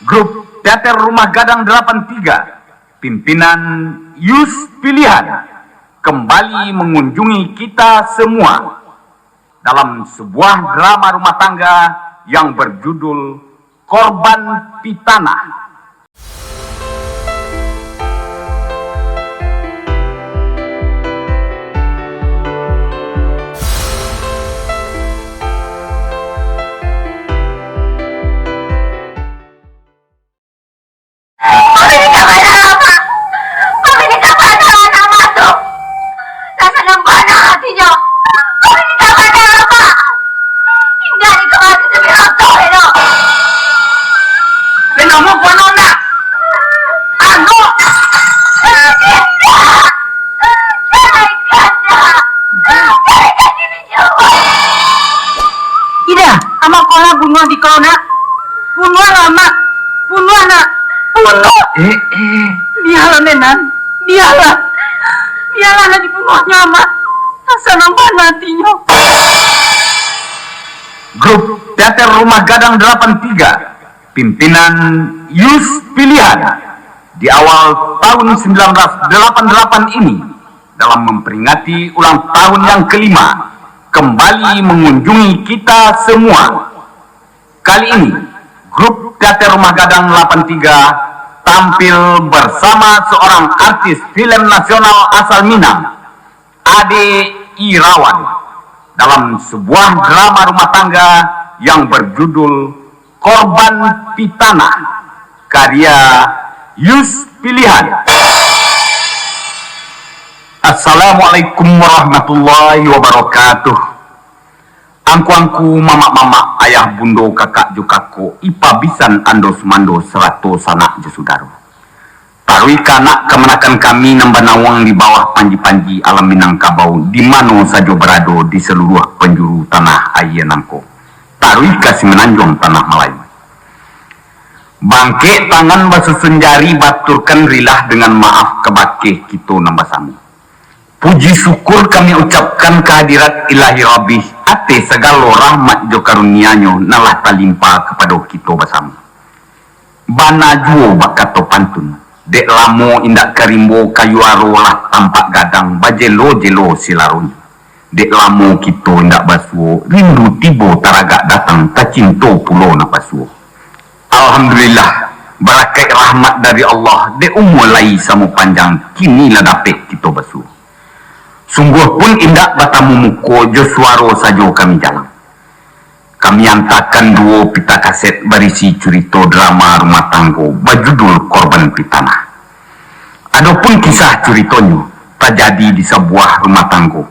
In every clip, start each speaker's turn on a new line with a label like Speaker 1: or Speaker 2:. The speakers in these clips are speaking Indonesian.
Speaker 1: Grup Teater Rumah Gadang 83, pimpinan Yus Pilihan, kembali mengunjungi kita semua dalam sebuah drama rumah tangga yang berjudul Korban Pitana.
Speaker 2: Bunuh di kau nak, bunuh lama, bunuh anak, bunuh. Dialah nenan, dialah nak dibunuhnya amat. Asa nambah nantinya.
Speaker 1: Grup Teater Rumah Gadang 83, pimpinan Yus Pilihan, di awal tahun 1988 ini, dalam memperingati ulang tahun yang kelima, kembali mengunjungi kita semua. Kali ini, grup Teater Rumah Gadang 83 tampil bersama seorang artis film nasional asal Minang, Ade Irawan, dalam sebuah drama rumah tangga yang berjudul Korban Pitana, karya Yus Pilihan. Assalamualaikum warahmatullahi wabarakatuh. Angku-angku, mama-mama, ayah, bundo, kakak, jukako, ipa bisan, ando sumando, serato, sanak, jesudaro. Tarui kanak kemenakan kami nambah nawang di bawah panji-panji alam Minangkabau, di mano sajo berado di seluruh penjuru tanah air nangko. Tarui kasih menanjung tanah Melayu. Bangke tangan basusun jari baturkan rilah dengan maaf kebake kita nambah samu. Puji syukur kami ucapkan kehadirat ilahi Rabbi ate segala rahmat jo karunianyo nalah talimpa kepada kita bersama. Bana juo bakato pantun, dek lamo indak karimbo kayu aro lah tampak gadang bajelo-jelo silarun. Dek lamo kita indak basuo, rindu tibo taragak datang tacinto pulo nak basuo. Alhamdulillah, barakat rahmat dari Allah, dek umulai samu panjang kini lah dapat kita basuo. Sungguh pun indak batamu muko jo suaro sajo kami jalan. Kami hantarkan dua pita kaset berisi cerita drama rumah tangga berjudul Korban Pitana. Adapun kisah ceritanya terjadi di sebuah rumah tangga.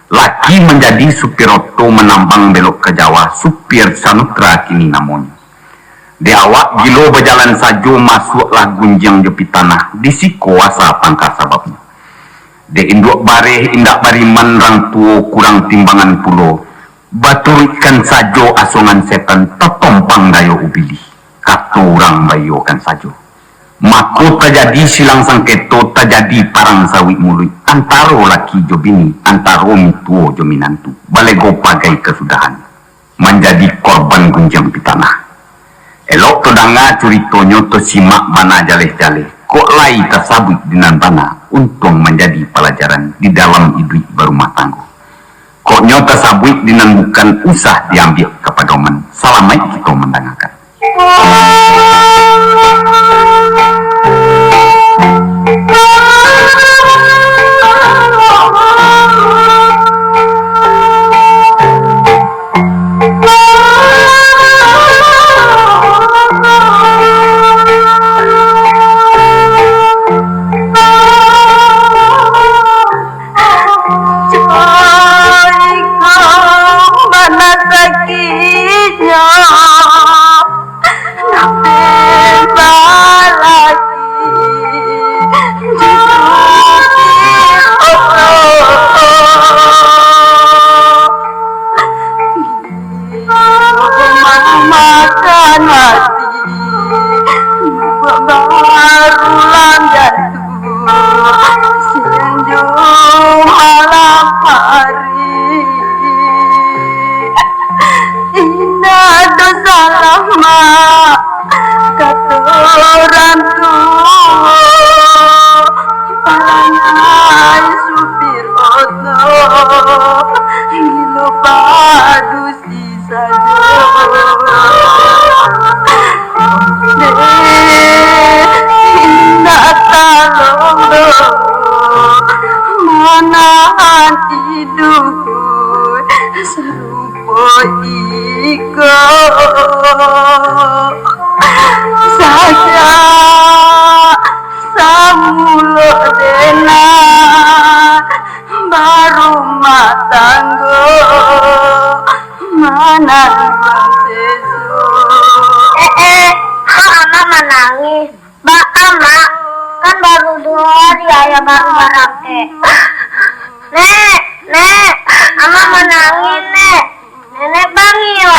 Speaker 1: Laki menjadi supir oto menambang belok ke Jawa, supir Sanutra kini namanya. Di awak gilo berjalan sajo masuklah gunjang jo pitana di si kuasa pangkal sababnya. De induk bareh indak bariman rang tuo kurang timbangan pulo, baturikan sajo asongan setan tetompang dayo ubili, kato orang bayokan sajo. Mako terjadi silang sangketo, terjadi parang sawit mulut antaro laki jo bini, antaro mituo jo minantu, balego pagai kesudahan, menjadi korban gunjang pitana. Elok todanga curitonyo to simak bana jaleh-jaleh, kok lai tersabut dinan bana, untung menjadi pelajaran di dalam hidup berumah tangga. Kok nyota sabut dinan bukan usah diambil kepadoman. Salamai kita mendengarkan.
Speaker 2: Mana sakitnya lomba menahan hidup serupa iko saja samulo dena baru matanggo mana sesu
Speaker 3: Ama menangis. Mbak Ama kan baru 2 hari ayah baru merake. Nek, Ama menangis nek. Nenek bangil.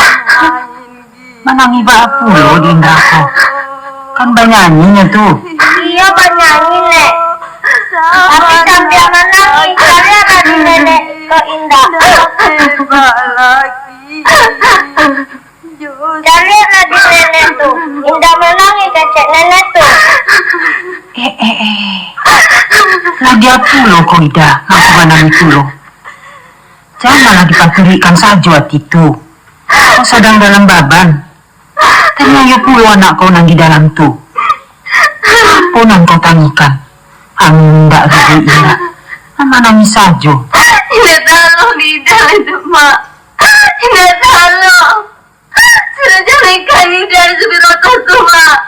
Speaker 2: menangi bak pulo di indahku kan banyanyinya tuh
Speaker 3: Iya bernyanyi nek. Tapi sambil menangis kalian tadi nenek ke Indah. Kalian tadi nenek tuh. Indah menangis kecek nenek tuh.
Speaker 2: lah dia pulo kok Ida ngaku menangi pulo janganlah dipaturikan saja hati itu kau sedang dalam baban ternyata pulo anak kau nang di dalam tuh apa nang kau tangikan hendak rugi Ida nama nangis saja
Speaker 3: Indah tahu Indah itu mak. Indah tahu. Sudah jalaikan Indah Subiroto tuh mak.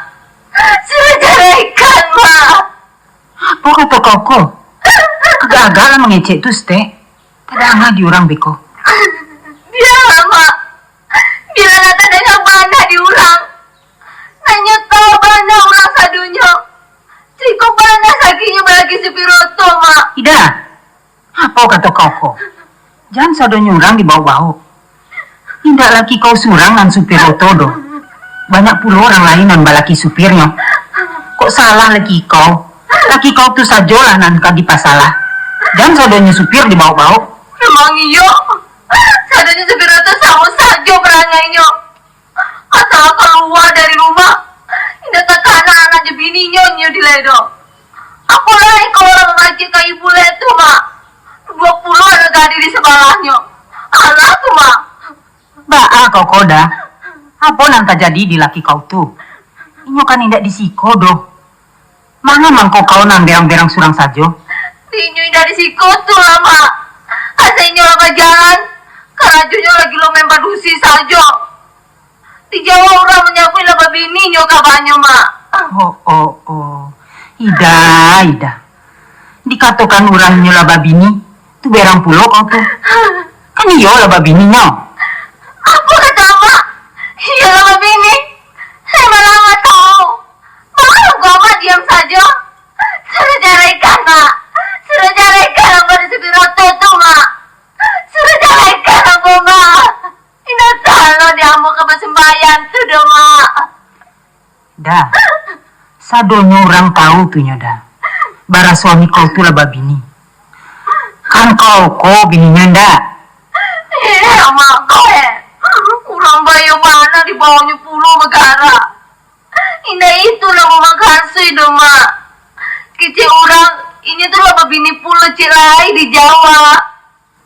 Speaker 3: Sudah jalaikan mak.
Speaker 2: apa kata koko kegagalan mengecek tuh ste tidak di orang beko
Speaker 3: Biarlah mak. Biarlah tanda yang mana diulang. Nanya tahu mana ulang sadunya. Cukup mana sakinya bagi Subiroto mak.
Speaker 2: Ida apa kata koko jangan sado nyurang di bawah-bawah tidak lagi kau surang nan supir otodo banyak pula orang lain nan balaki supirnya kok salah lagi kau tuh sajolah nan kadi pasalah jangan sadonya supir di bawah-bawah
Speaker 3: Memang iyo. Sadunya Subiroto sama saja perangainya. Asal keluar dari rumah. Indah kata anak-anak jebininya nyo di ledo. Apalagi kalau orang ngajak ke ibu ledo mak. 20 anak gadis di sebelahnya. Alah tuh mak.
Speaker 2: baa kau koda apa nan jadi di laki kau tuh inyo kan tidak disiko doh mana mangko kau nan berang-berang surang sajo
Speaker 3: Tinyo dari siko tuh lah mak. Asalnya lama jalan. Kerajunya lagi lo main padusi saja. Di Jawa orang menyapui laba bininya kabarnya mak.
Speaker 2: oh Ida dikatakan orang nyola babini tuh berang pulo kau tuh kan iyo lah babininya
Speaker 3: Apa kata mak? Iya laba bini. Saya malah nggak tahu. Malah gua mak diam saja. Sudah jaraikan mak. Sudah jaraikan apa di Subiroto tuh mak. Sudah jaraikan apa mak. Indah tahu dia mau ke sembahyang tuh dah mak.
Speaker 2: dah sadonya orang tahu tuh dah bara suami kau tuh lah babini kan kau bininya ndak
Speaker 3: Iya mak Urang bayo mana di bawahnya pulau negara. Indah itu lah mau magasui dong mak. Kecil orang ini tuh lah bini pulau cilai di Jawa.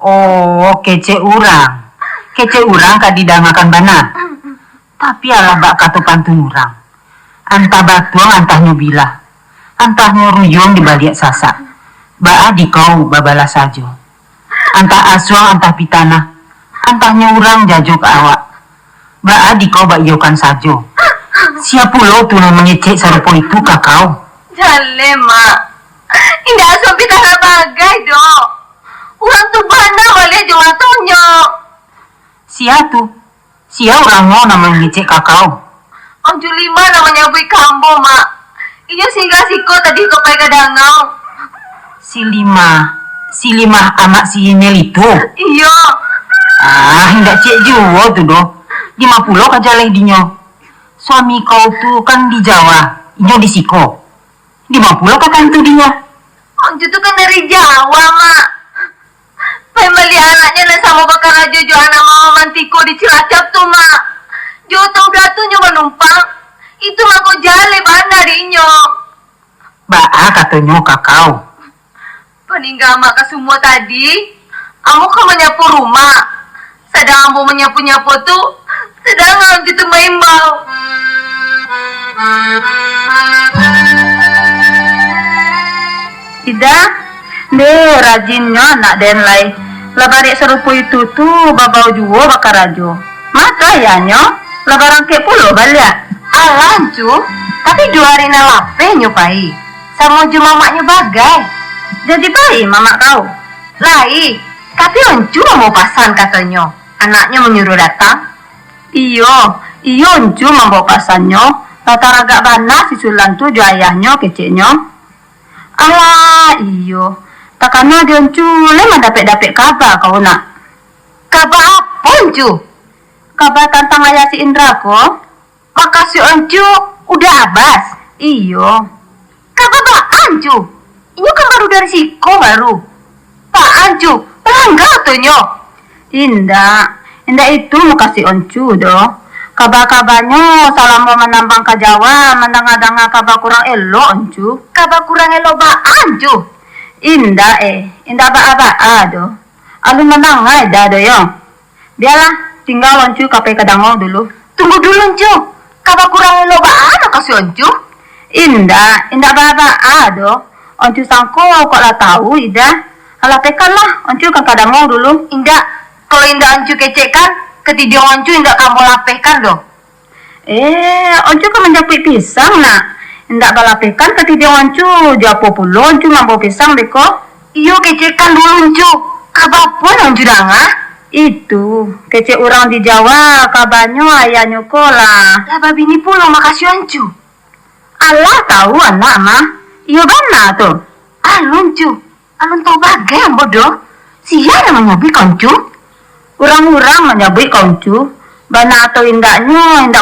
Speaker 2: oh kece urang kadidangakan bana tapi ala bak kata pantun urang antah batuang antah nyubila antah nyuruyung di baliak sasak baa di kau babala sajo antah asuang antah pitana antah nyurang jajo ke awak baa di kau bak yokan sajo siap pulau tuh mengecek sarupo itu kakau
Speaker 3: Jale mak. Indah asal kita nggak bagai dong. Orang tuh bana wali jual tonyo.
Speaker 2: sia orang mau nama ngecek kakau
Speaker 3: Om Julima namanya Bui Kambo mak. Iya singgah siko tadi ke pai kadangau.
Speaker 2: si lima amak si Nel itu
Speaker 3: Iya.
Speaker 2: hendak cek juo tuh doh 50 aja leh dinyo suami kau tuh kan di Jawa inyo di Siko 50 kan tuh dinyo
Speaker 3: Om Ju tuh kan dari Jawa mak. Family anaknya lah sama bakal Jojo anak mama mantiko di Cilacap tuh mak. Jo tau datunya menumpang. Itu mah kok jale bana dinyo.
Speaker 2: baa katanya kakau
Speaker 3: Peninggal mak ke semua tadi. Kamu kan menyapu rumah. Sedang ambo menyapu-nyapu tuh. Sedang am gitu maimbau.
Speaker 2: ida. De rajinnya nak den lai. Labarik serupu itu tuh babau juo bakar rajo. Maka ya nyo, labaran ke pulo balik.
Speaker 3: Alancu, tapi 2 hari na lape nyopai. Sama cuma maknya bagai.
Speaker 2: Jadi baik mamak kau.
Speaker 3: Lai, tapi oncu mau pasan katanya. Anaknya menyuruh datang.
Speaker 2: Iyo oncu membawa pasannya. Latar agak bana si Sulan tu jo ayahnya keceknya. Alah iyo. Takana dia oncu lemah dapet kabar kau nak.
Speaker 3: Kabar apa oncu?
Speaker 2: Kabar tentang ayah si Indra ko.
Speaker 3: Makasih oncu, udah abas.
Speaker 2: Iyo.
Speaker 3: Kabar Pak Ancu. Ini kan baru dari Siko baru. Pak Ancu, pelanggar tuh nyo.
Speaker 2: Indah itu mau kasih oncu doh. Kabar-kabarnya salam mau menambang ke Jawa, mendengar-dengar kabar kurang elok oncu.
Speaker 3: Kabar kurang elok Pak Ancu.
Speaker 2: Indah ba doh. Alun mendengar dah doh yang. Biarlah, tinggal oncu kape kadangau dulu.
Speaker 3: Tunggu dulu oncu. Kabar kurang elok Pak Anu kasih oncu.
Speaker 2: Indah ba doh. Oncu sangko kok lah tahu Ida. Alah tekan lah, oncu kan kadangau dulu.
Speaker 3: Indah, kalau Indah oncu kecekan, ketidiong oncu Indah kamu lapehkan doh.
Speaker 2: Oncu kan menjapit pisang nak. Indah balapekan ketidiong oncu. Japo pulo oncu mampu pisang deko.
Speaker 3: Iyo kecekan dulu oncu. Kabar pun oncu danga.
Speaker 2: Itu, kece orang di Jawa, kabarnya ayahnya kola.
Speaker 3: Lah babi ini pulo makasih oncu.
Speaker 2: Allah tahu anak mah. Iyo bana tuh.
Speaker 3: Alun cu, alun tahu bagai yang bodoh. Siapa yang menyabik oncu?
Speaker 2: Orang-orang menyabik oncu. Bana atau indak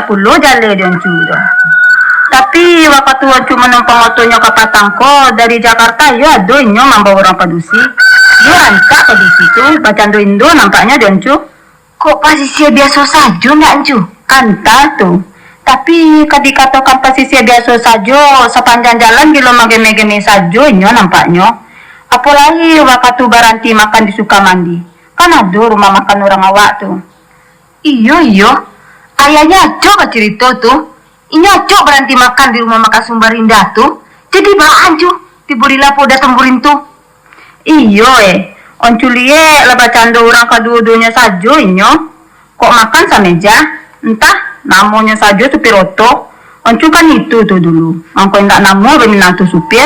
Speaker 2: pulo jale di oncu dah. Tapi waktu oncu menumpang otonya ke Patangko dari Jakarta, yo ado inyo membawa orang padusi. Yo antak padusi tuh, bacaan Indo nampaknya di oncu.
Speaker 3: Kok pasisi biasa saja ndak oncu?
Speaker 2: Anta tuh. Tapi kadikatakan posisi biasa saja sepanjang jalan gilo mageme-geme saja inyo nampaknya. Apalagi waktu baranti makan di Sukamandi. Kan ada rumah makan orang awak tuh.
Speaker 3: Iyo. Ayahnya coba cerita tuh. Ini cok berhenti makan di rumah makan Sumbarinda tuh. Jadi bahan cu, tiburi lapo datang burin tuh.
Speaker 2: Iyo oncu liye lepas canda orang kedua-duanya saja inyo. Kok makan sameja? Entah namanya saja supir oto. Oncu kan itu tuh dulu. Angko enggak namo berminat supir.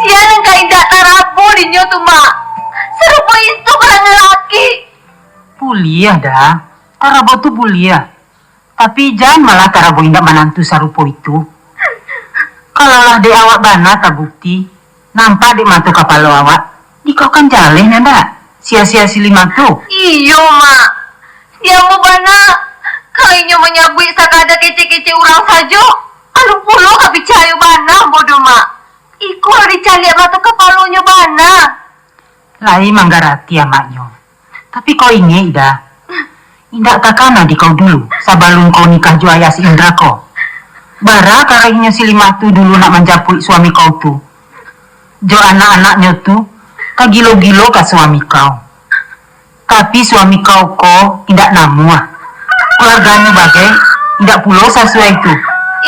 Speaker 3: Siapa yang indah tarapu di nyo tuh mak? Serupa itu orang laki.
Speaker 2: Buliah dah. Tarabo tuh buliah. Tapi jangan malah tarabo indah menantu sarupo itu. Kalau lah di awak bana tak bukti. Nampak di matu kapal awak. Di kau kan jaleh nanda. Sia-sia sili matu.
Speaker 3: Iyo mak. Dia mau bana. Kayaknya menyabui sakada kece-kece orang saja. Aduh pulo gak percaya bana bodoh mak. Iku harus dicari matu kepalanya bana.
Speaker 2: Lai manggarati amaknya. Tapi kau ingat dah. Indak takana di kau dulu. Sabalun kau nikah jo ayah si Indra kau. Bara karainya si Limatu dulu nak menjapui suami kau tu. Jo anak-anaknya tu kagilo-gilo ke suami kau. Tapi suami kau tidak namu. Keluarganya bagai tidak pulau sesuai itu.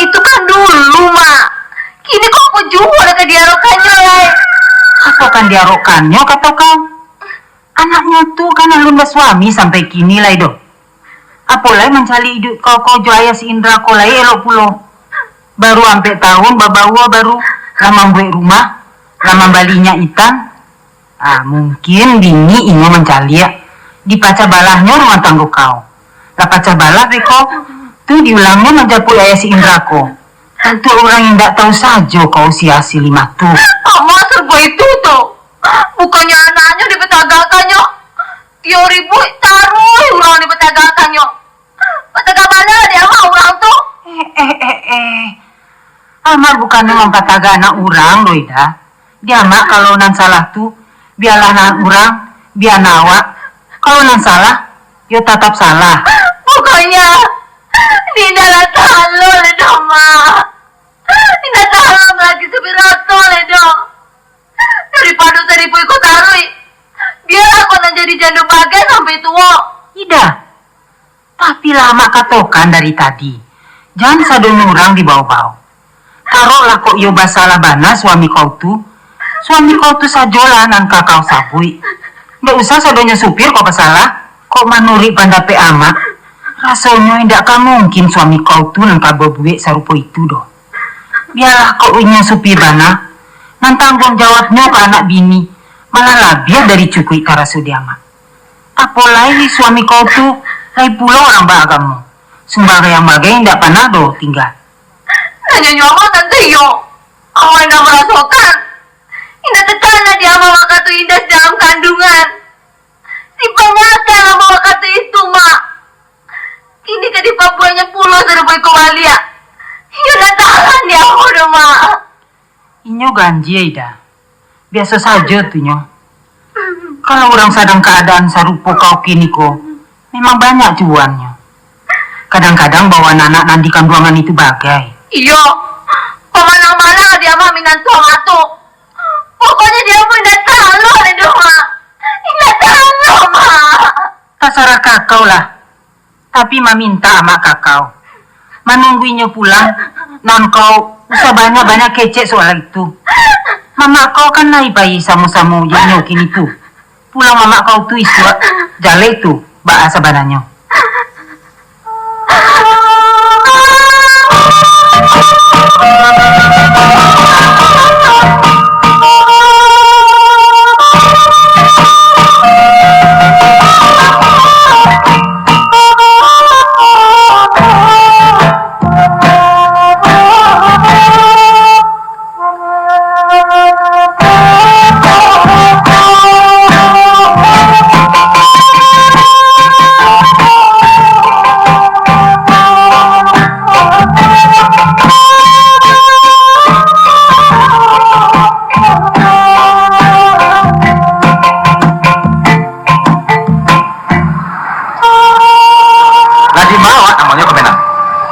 Speaker 3: Itu kan dulu mak. Kini kau mau jual ke diarokannya lah.
Speaker 2: Apa kan diarokannya kata kau? Anaknya tu kan alun suami sampai kini lah itu. Apalagi mencari hidup kau jo ayah si Indra kau lah elok pulau. Baru sampai tahun babawa baru lama buat rumah, lama balinya itan. Mungkin bini ingin mencari di paca balahnya rumah tangga kau. Lah paca balah kau tu diulangnya menjapu ayah si Indra kau. Tentu orang yang tidak tahu saja kau sia-si Limatu.
Speaker 3: Mama serba itu tuh. Bukannya anaknya dipetagakannya. 3.000 taruh orang dipetagakannya. Petagakannya dia mah orang tuh.
Speaker 2: Amar bukannya mempataga anak orang loh ida. Dia mak kalau nan salah tuh biarlah anak orang, biar nawak. Kalau nan salah, yo tetap salah.
Speaker 3: Pokoknya tidak tahu le dong mak. Tidak tahu lagi supir auto le dong. Daripada 1.000 ikut taruh. jandu bagai sampai tua.
Speaker 2: Ida. Tapi lama katokan dari tadi. Jangan sado nurang di bau-bau. Karo lah kok yo basalah bana suami kau tu. Suami kau tu sajolah nan kakau sabui. Nggak usah sadonya supir kau basalah. Kok manuri pandape amat. Rasanya tidak mungkin suami kau tu nan kabobuik sarupo itu doh. Biarlah kau inya supir bana. Nan tanggung jawabnya ke anak bini. Malah labiah dari cukui karasudi amat. Apalagi suami kau tu lai pulau orang bagamu. Sembara yang bagai tidak pernah do tinggal.
Speaker 3: Hanya nyawa tante yo. Awak tidak merasakan. Indah tekana dia mama katu indah dalam kandungan. Si penyakan mama katu itu mak. Kini ke di Papuanya pulau serupai kewalia. Yuna tahan dia udah mak.
Speaker 2: Inyo ganji Ida. Biasa saja tuh nyo. Kalau orang sedang keadaan sarupo kau kini ko, memang banyak cuannya. Kadang-kadang bawa anak nandi kandungan itu bagai.
Speaker 3: Iyo, kemana-mana dia mah minat tuang. Pokoknya dia pun tidak tahu itu mak. Tidak tahu mak.
Speaker 2: Terserah kakau lah. Tapi minta sama kakau. Menungguinyo pulang, non kau usah banyak-banyak kecek soal itu. Mama kau kan naik bayi samu-samu jenyo kini tuh. Pulang mama kau tuh isu jale itu bahasa bananyo.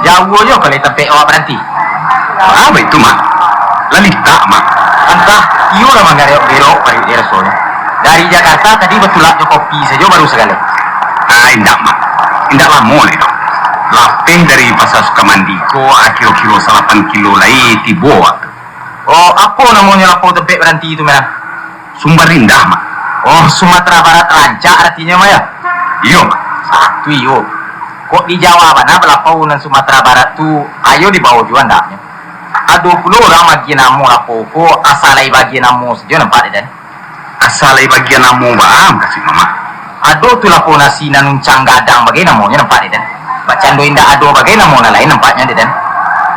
Speaker 4: Jauh kali tempe awak berhenti.
Speaker 1: Apa itu mak? Lalita mak.
Speaker 4: Entah, iyo lah mangga belok pada daerah sono. Dari Jakarta tadi betul aja kopi saja baru sekali.
Speaker 1: Indak mak. Indak lama nih dong. Lapeng dari pasar Sukamandiko, kilo-kilo 8 kilo lagi tibo waktu.
Speaker 4: Oh, apa namanya lapau tempe berhenti itu mana?
Speaker 1: Sumber Indah mak.
Speaker 4: Oh, Sumatera Barat Rancak artinya mah ya?
Speaker 1: Iyo mak.
Speaker 4: Satu iyo. Kok di Jawa mana belapau dan Sumatera Barat tu ayo di bawah juan daknya. Aduh puluh orang bagi namo lapau ko asalai bagi namo saja nampak dan.
Speaker 1: Asalai bagian namu bang kasih mama.
Speaker 4: Aduh tu lapau nasi nanuncang gadang bagi namonya nampak dan. Bacaan do indah aduh bagi namo lain nampaknya dan.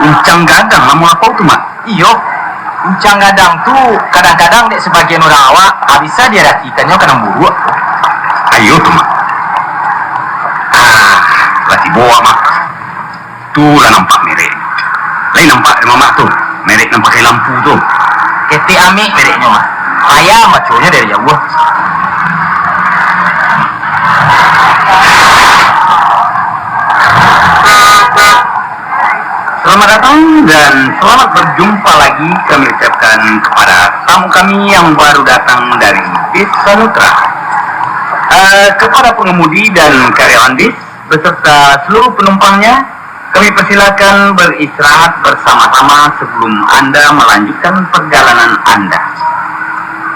Speaker 1: Uncang gadang namu apa tuh mak?
Speaker 4: Iyo. Uncang gadang tu kadang-kadang dek sebagian orang awak bisa dia rakikannya kena buruk.
Speaker 1: Ayo tuh mak. Lati bawa mak. Tuh lah nampak merek. Lain nampak mama tuh. Merek nampak kayak lampu tuh.
Speaker 4: Kete amik mereknya mah. Ayam maconya dari jauh.
Speaker 1: Selamat datang dan selamat berjumpa lagi kami ucapkan kepada tamu kami yang baru datang dari bis Sanutra. Kepada pengemudi dan karyawan bis beserta seluruh penumpangnya, kami persilakan beristirahat bersama-sama sebelum Anda melanjutkan perjalanan Anda.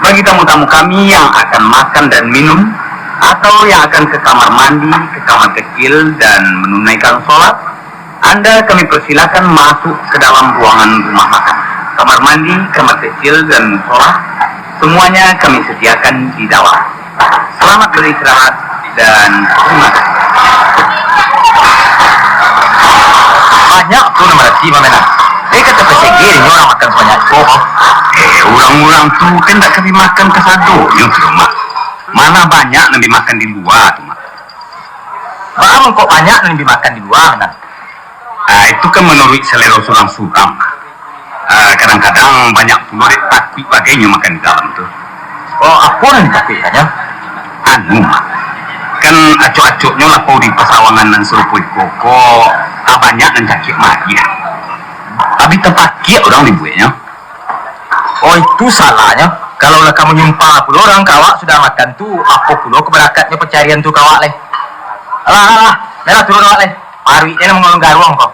Speaker 1: Bagi tamu-tamu kami yang akan makan dan minum, atau yang akan ke kamar mandi, ke kamar kecil dan menunaikan sholat, Anda kami persilakan masuk ke dalam ruangan rumah makan. Kamar mandi, kamar kecil dan musola, semuanya kami sediakan di dalam. Selamat beristirahat dan terima kasih.
Speaker 4: Banyak tuh nama rati mana? Kata PCG ini orang makan banyak kok.
Speaker 1: Orang-orang tuh kan tak kami makan ke sadonya tuh mak. Mana banyak nabi makan di luar tuh mak.
Speaker 4: Bang kok banyak nabi makan di luar mana?
Speaker 1: Itu kan menurut selera seorang suram. Kadang-kadang banyak pula takut bagainya makan di dalam tuh.
Speaker 4: Oh apa yang takutnya?
Speaker 1: Anu mak. Kan acok-acoknya lapau di pesawangan dan serupui koko, banyak dan cakik mati. Tapi terpakai orang dibuatnya.
Speaker 4: Oh itu salahnya. Kalaulah kamu nyumpah pula orang kawak sudah makan tu, apa pula keberakatnya pencarian tu kawak leh. Alah, merah turun kawak leh. Arwi dia mengolong garuang kau.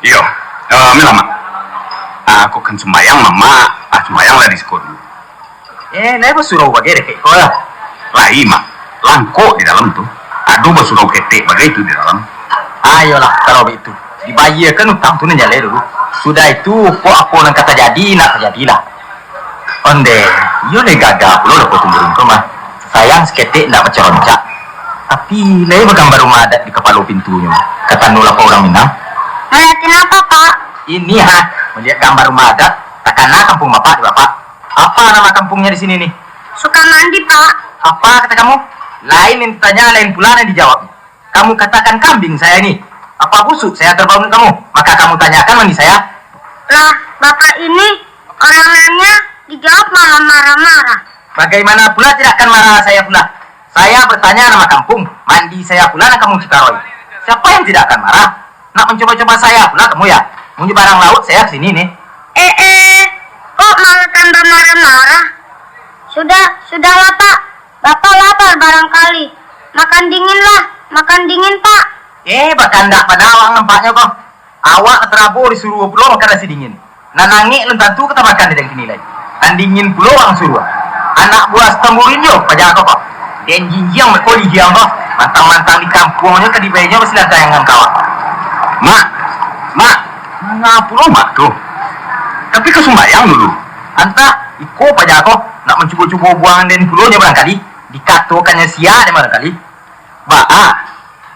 Speaker 1: Iyo, Mela mak. Aku kan sembayang mama, sembayang lah di sekolah.
Speaker 4: Nah bersurau bagai deh kau lah.
Speaker 1: Lai mak, langko di dalam tuh. Aduh bersurau ketek bagai itu di dalam.
Speaker 4: Ayolah kalau begitu. Dibayarkan utang tu nyale dulu. Sudah itu, apa yang kata jadi, nak terjadilah. Onde, yo le gagah pula dapat tumburin kau mah. Sayang seketik nak berceroncak. Tapi leh bergambar rumah adat di kepala pintunya. Kata nula apa orang Minang.
Speaker 3: Ngeliatin apa, Pak?
Speaker 4: Ini melihat gambar rumah adat. Takkanlah kampung bapak di bapak. Apa nama kampungnya di sini nih?
Speaker 3: Sukamandi, Pak.
Speaker 4: Apa kata kamu? Lain yang ditanya, lain pula yang dijawab. Kamu katakan kambing saya ini. Apa busuk saya terbangun kamu? Maka kamu tanyakan mandi saya.
Speaker 3: Lah, Bapak ini orang nanya dijawab malah marah-marah.
Speaker 4: Bagaimana pula tidak akan marah saya pula? Saya bertanya nama kampung, mandi saya pula nak kamu Cikaroi. Siapa yang tidak akan marah? Nak mencoba-coba saya pula kamu ya? Munjuk barang laut saya kesini nih.
Speaker 3: Kok malah tambah marah-marah? Sudahlah, Pak. Bapak lapar barangkali. Makan dingin, Pak.
Speaker 4: Bahkan tak pada awak nampaknya kok. Awak terabu disuruh pula makan nasi dingin. Nanangi lentantu kita makan di sini lagi. Dan dingin pula orang suruh. Anak buah setemburin yo pajak kok. Dan jinjing berkoli diam kok. Mantang-mantang di kampungnya ke di bayanya mesti ada yang kawak.
Speaker 1: Mak, ngapa lo mak tuh? Tapi ke sembayang dulu.
Speaker 4: Anta, iko pajak kok. Nak mencuba-cuba buangan dan pulaunya barangkali. Dikatokannya sia di barangkali.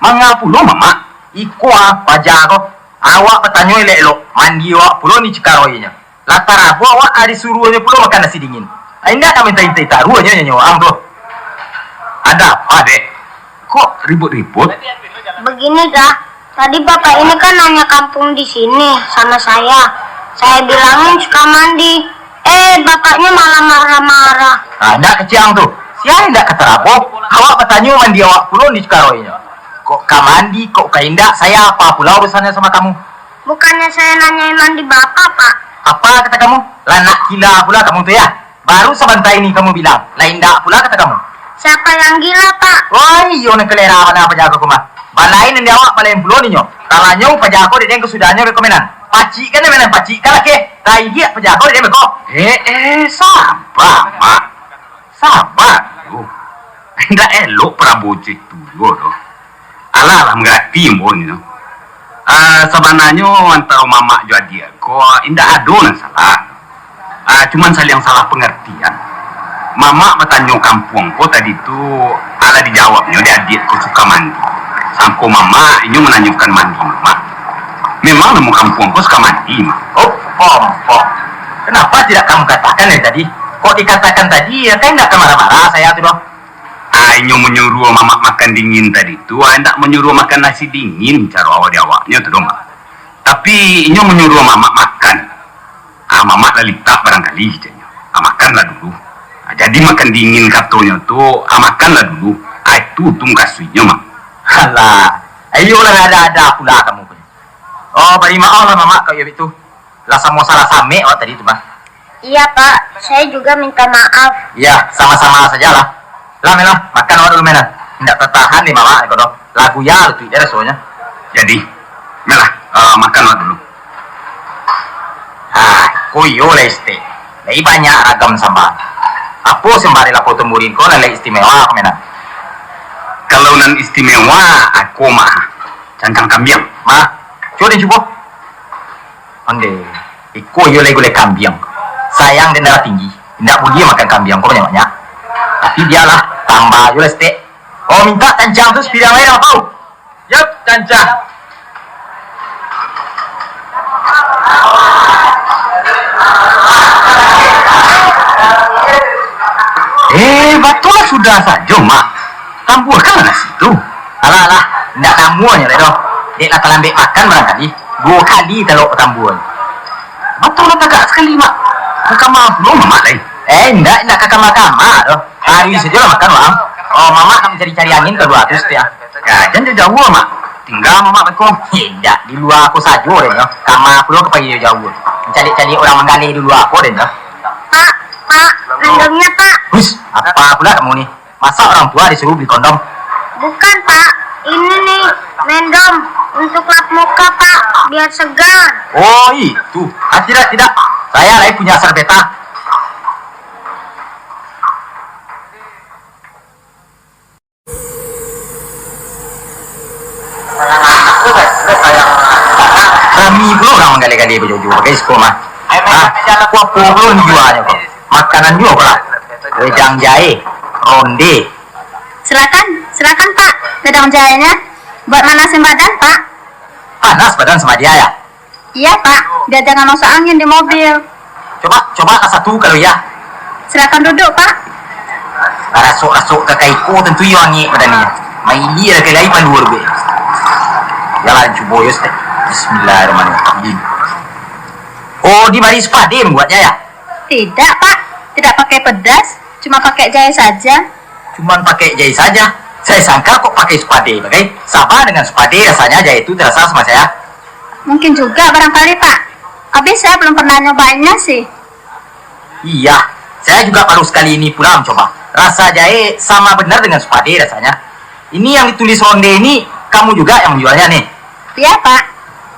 Speaker 1: Mengapa lo mama?
Speaker 4: Iko pajak kok. Awak bertanya elok-elok. Mandi awak pulau ni Cikaroinya. Latar apa awak ada suruhnya pulau makan nasi dingin. Indah kami minta taruh aja nyawa tuh.
Speaker 1: Ada apa dek? Kok ribut-ribut?
Speaker 3: Begini dah. Tadi Bapak ini kan nanya kampung di sini sama saya. Saya bilangin Sukamandi. Bapaknya malah marah-marah.
Speaker 4: Ada keciang tuh. Siapa tidak keterapok? Awak bertanya mandi awak pulau ni Cikaroinya. Kok kamandi, kok kaindak, saya apa pula urusannya sama kamu?
Speaker 3: Bukannya saya nanyain mandi Bapak, Pak.
Speaker 4: Apa kata kamu? Lanak gila pula kamu tuh ya? Baru sebentar ini kamu bilang, lain dak pula kata kamu.
Speaker 3: Siapa yang gila, Pak?
Speaker 4: Oh iya, nak kelera apa jago kumah. Balain yang awak balain pulau ni nyo. Kalanya pajago dia kesudahnya rekomenan. Pacik kan menan pacik kalah ke. Tai dia pajago dia beko.
Speaker 1: Sabar, mak. Sabar. Tidak elok Prabu Citu doh. Alah mengerti mon you. Sebenarnya antara mama juga dia kok indah ada yang salah. Cuman saling salah pengertian. Mama bertanya kampung kok tadi tu ala dijawabnya dia adik kok suka mandi. Sampo mama ini menanyakan mandi mama. Memang nemu kampung kok suka mandi mak.
Speaker 4: Oh. Kenapa tidak kamu katakan dari tadi? Kok dikatakan tadi ya kan tidak marah-marah saya tuh doh.
Speaker 1: Inyo menyuruh mama makan dingin tadi tu, hendak menyuruh makan nasi dingin cara awak-awaknya tu dong. Tapi inyo menyuruh mama makan. Mama dah lipat barangkali jadinya. Makanlah dulu. Jadi makan dingin katanya tu, makanlah dulu. Itu tu kasihnya mak.
Speaker 4: Alah, ayolah ada pula kamu punya. Oh, beri maaf lah mama kau itu. Lah sama salah same tadi tu mah.
Speaker 3: Iya, Pak. Saya juga minta maaf.
Speaker 4: Iya, sama-sama sajalah. Lah melah, makan awak dulu melah. Tidak tertahan nih mama, kalau lagu ya itu dia soalnya.
Speaker 1: Jadi, melah makanlah dulu.
Speaker 4: Kuyo lah este. Lagi banyak ragam sambal. Apa sembari lapo temburin kau lagi istimewa aku melah.
Speaker 1: Kalau nan istimewa, aku mah cancang kambing.
Speaker 4: Mah, coba coba. Ande, iko yo lagi gulai kambing. Sayang dia darah tinggi. Tidak boleh makan kambing kau banyak-banyak. Tapi dialah tambah yo este. Oh minta cancang tu sepidang lain apa? Yup, cancang.
Speaker 1: Betul sudah saja mak. Tambah kan nasi tu.
Speaker 4: Alah, tidak tamuannya lah doh. Dek nak lambat makan barangkali 2 kali telok ketambuan.
Speaker 1: Betul lah tagak sekali mak. Kakak maaf belum mak lain.
Speaker 4: Tidak kakak makan doh. Hari saja lah makan bang. Oh mama nak mencari-cari angin ke 200 ya.
Speaker 1: Jangan jauh mak. Tinggal mama bekom.
Speaker 4: Tidak, di luar aku saja deh doh. Kamar aku ke pagi jauh. Mencari-cari orang menggali di luar aku deh doh.
Speaker 3: Pak, Kondomnya, Pak.
Speaker 4: Hus, apa pula kamu nih? Masa orang tua disuruh beli kondom?
Speaker 3: Bukan, Pak. Ini nih, mendom untuk lap muka, Pak, biar segar.
Speaker 4: Oh itu. Tidak. Saya lagi punya serbeta. Kami belum orang menggali-gali baju guys, kok mah. Aku belum jualnya kok. Makanan juga lah. Wedang jahe, ronde.
Speaker 3: Silakan, Pak. Wedang jahenya buat manasin badan, Pak.
Speaker 4: Panas badan sama dia ya.
Speaker 3: Iya, Pak. Biar jangan masuk angin di mobil.
Speaker 4: Coba satu kalau ya.
Speaker 3: Silakan duduk, Pak.
Speaker 4: Rasuk ke kaiku tentu yang wangi badannya. Maili ada kelai pandur be. Jalan coba yos teh. Bismillahirrahmanirrahim. Oh, di mari spade membuatnya ya?
Speaker 3: Tidak, Pak. Tidak pakai pedas, cuma pakai jahe saja.
Speaker 4: Cuman pakai jahe saja. Saya sangka kok pakai spade, bagai sama dengan spade rasanya jahe itu terasa sama saya.
Speaker 3: Mungkin juga barangkali, Pak. Habis saya belum pernah nyobainnya sih.
Speaker 4: Iya, saya juga baru sekali ini pula mencoba. Rasa jahe sama benar dengan spade rasanya. Ini yang ditulis ronde ini kamu juga yang menjualnya nih?
Speaker 3: Iya, Pak.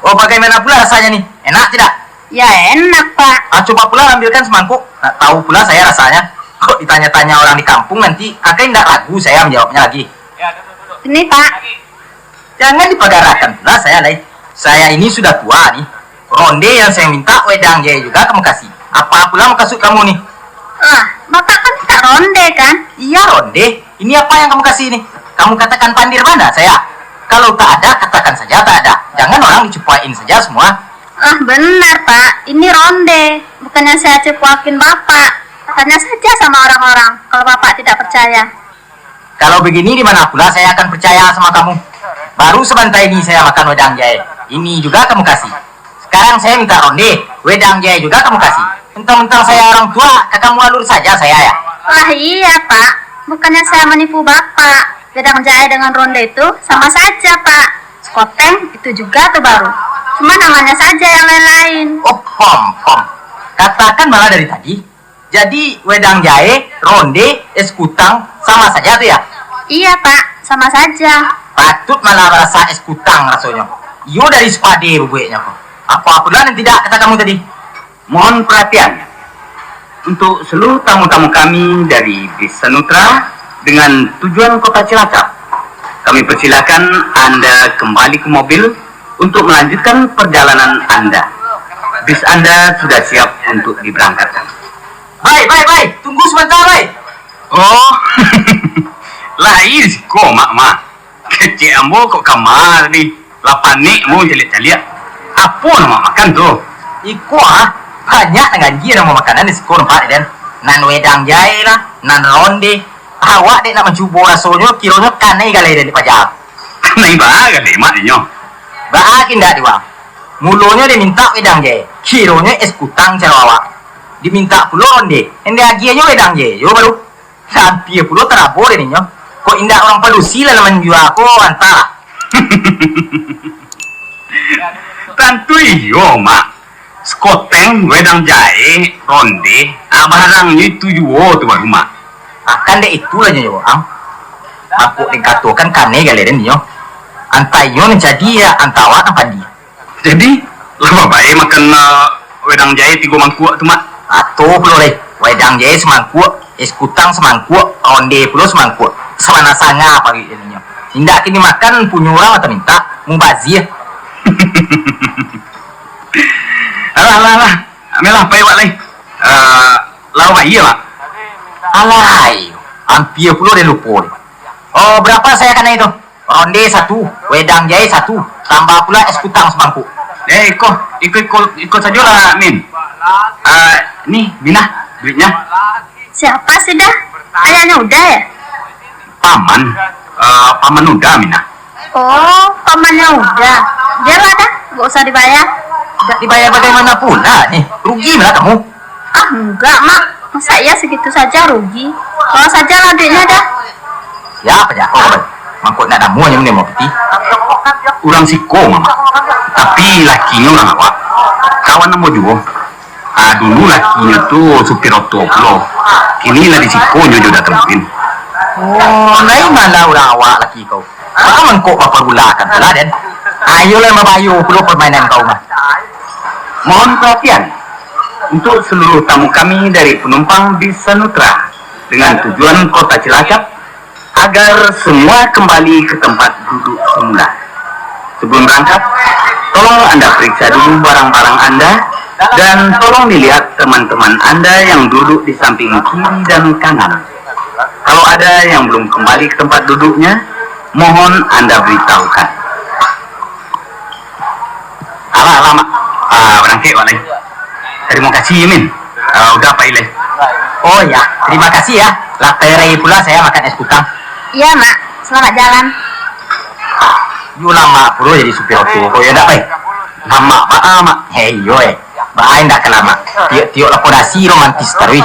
Speaker 4: Oh, bagaimana pula rasanya nih? Enak tidak?
Speaker 3: Ya enak, Pak.
Speaker 4: Coba pula ambilkan semangkuk. Nah, tahu pula saya rasanya. Kok ditanya-tanya orang di kampung nanti kakak tidak ragu saya menjawabnya lagi.
Speaker 3: Ini, Pak.
Speaker 4: Jangan dipagarakan pula saya lagi. Saya ini sudah tua nih. Ronde yang saya minta wedang jahe juga kamu kasih. Apa pula maksud kamu nih?
Speaker 3: Bapak kan tak ronde kan?
Speaker 4: Iya ronde. Ini apa yang kamu kasih nih? Kamu katakan pandir mana saya? Kalau tak ada katakan saja tak ada. Jangan orang dicepuain saja semua.
Speaker 3: Benar, Pak. Ini ronde. Bukannya saya cepuakin Bapak. Tanya saja sama orang-orang kalau Bapak tidak percaya.
Speaker 4: Kalau begini di mana pula saya akan percaya sama kamu. Baru sebentar ini saya makan wedang jahe. Ini juga kamu kasih. Sekarang saya minta ronde, wedang jahe juga kamu kasih. Mentang-mentang saya orang tua, kakak alur saja saya ya.
Speaker 3: Iya, Pak. Bukannya saya menipu Bapak. Wedang jahe dengan ronde itu sama saja, Pak. Skoteng itu juga tuh baru. Cuma namanya saja yang lain-lain.
Speaker 4: Oh, pom. Katakan malah dari tadi. Jadi wedang jahe, ronde, es kutang sama saja tuh ya?
Speaker 3: Iya, Pak. Sama saja.
Speaker 4: Patut malah rasa es kutang rasanya. Iyo dari spade bubunya kok. Apa pula yang tidak kata kamu tadi?
Speaker 1: Mohon perhatiannya. Untuk seluruh tamu-tamu kami dari Bis Senutra dengan tujuan Kota Cilacap, kami persilakan Anda kembali ke mobil untuk melanjutkan perjalanan Anda. Bis Anda sudah siap untuk diberangkatkan.
Speaker 4: Baik. Tunggu sebentar, baik.
Speaker 1: Oh, lain sih kok mak. Kecik ambo kok kamar ni. Lapan nik mau jeliat-jeliat. Apa nama makan tuh?
Speaker 4: Iko banyak dengan dia nama makanan di sekolah Pak dan nan wedang jahe lah, nan ronde. Awak dek nak mencuba rasanya kiranya kanai galai dari pajak.
Speaker 1: Naik bahagia deh mak nyo.
Speaker 4: Baakin dah diwang. Mulanya dia minta wedang jahe, kiranya es kutang cara awak. Diminta pula ronde, hendak agianya wedang jahe, yo baru. Sampai pula terabur ini nyo. Kok indah orang palusi lah menjual aku antara.
Speaker 1: Tentu iyo mak. Skoteng, wedang jahe, ronde, barangnya itu juga tuh baru mak.
Speaker 4: Kan dek itulah nyo ang. Aku dikatakan kanai galai dan nyo. Antainya menjadi ya antawa apa dia.
Speaker 1: Jadi, lama baik makan wedang jahe 3 mangkuk tuh mak.
Speaker 4: Atau pula deh, wedang jahe semangkuk, es kutang semangkuk, ronde pula semangkuk. Sama nasanya apa gitu nyo. Tidak kini makan punya orang atau minta mubazir.
Speaker 1: Alah. Amelah pay wak lai. Lawa iya mak.
Speaker 4: Alay, hampir pula dia lupa deh. Oh, berapa saya kena itu? Ronde 1, wedang jahe 1, tambah pula es kutang semangkuk.
Speaker 1: Ikut saja lah Min. Nih Minah duitnya.
Speaker 3: Siapa sih dah? Ayahnya udah ya?
Speaker 1: Paman udah Minah.
Speaker 3: Oh, pamannya udah. Biarlah dah, gak usah dibayar.
Speaker 4: Tidak dibayar bagaimana pula nih? Rugi malah kamu.
Speaker 3: Enggak, Mak. Masa iya segitu saja rugi? Kalau saja lah duitnya dah.
Speaker 4: Siapa ya? Oh, mangkuk nak namu yang mau peti.
Speaker 1: Orang siko mama. Tapi lakinya orang awak. Kawan nama juga. Dulu lakinya tuh supir oto pulau. Kini lah di sikonyo juga temuin.
Speaker 4: Oh, lain malah orang awak lagi kau. Bagaimana kau mempergulakan pula, Den? Ayolah membayu puluh permainan kau mah.
Speaker 1: Mohon perhatian untuk seluruh tamu kami dari penumpang bis Sanutra dengan tujuan kota Cilacap agar semua kembali ke tempat duduk semula. Sebelum berangkat, tolong Anda periksa dulu barang-barang Anda dan tolong dilihat teman-teman Anda yang duduk di samping kiri dan kanan. Kalau ada yang belum kembali ke tempat duduknya, mohon Anda beritahukan. Alah, Mak. Berangkat, Wak Lai. Terima kasih, Min. Udah, Pak Ileh.
Speaker 4: Oh ya, terima kasih ya. Latere pula saya makan es kutang.
Speaker 3: Iya, Mak. Selamat jalan.
Speaker 4: Yu lama puluh jadi supir auto. Kau ya enggak, Pak? Lama, Mak. Hei, yo, Baik enggak kelama. Tiok laponasi romantis terus.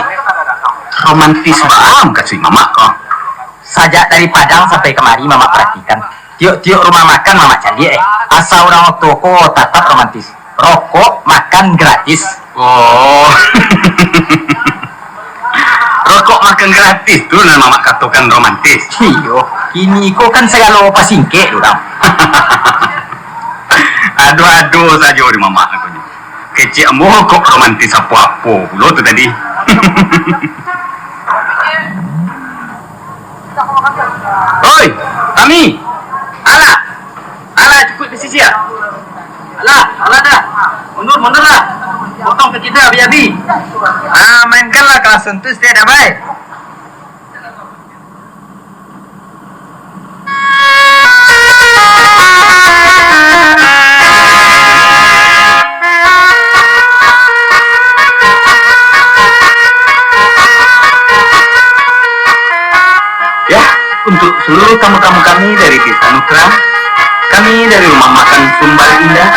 Speaker 1: Romantis banget kasih Mama kok.
Speaker 4: Sajak dari Padang sampai kemari Mama perhatikan. Tiok rumah makan Mama cari asal orang toko tetap romantis. Rokok makan gratis.
Speaker 1: Oh. Rokok makan gratis tuh nama Mama katakan romantis.
Speaker 4: Iyo, ini kok kan segala pasingke orang.
Speaker 1: Aduh saja di Mama aku. Kecik mau kok romantis apa-apa pula tu tadi. Oi, kami. Alah cukup di sisi ya. Alah dah. Mundur lah. Potong ke kita biar-biar. Mainkanlah kalau sentuh dia dah baik. Ya, untuk seluruh tamu-tamu kami dari Desa Nutra, kami dari Rumah Makan Sumber Indah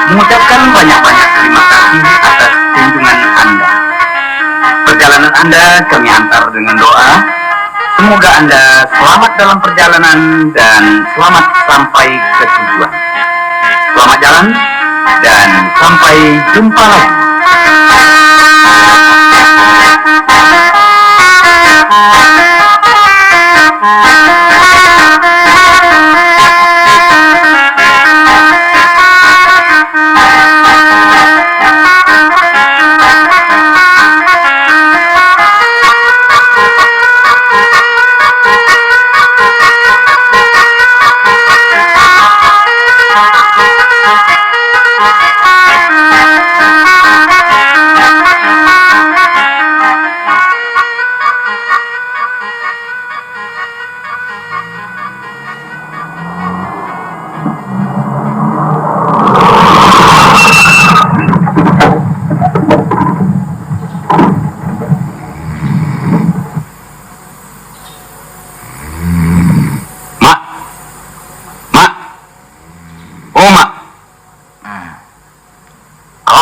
Speaker 1: mengucapkan banyak-banyak terima kasih atas kunjungan Anda. Perjalanan Anda kami antar dengan doa. Semoga Anda selamat dalam perjalanan dan selamat sampai ke tujuan. Selamat jalan dan sampai jumpa lagi.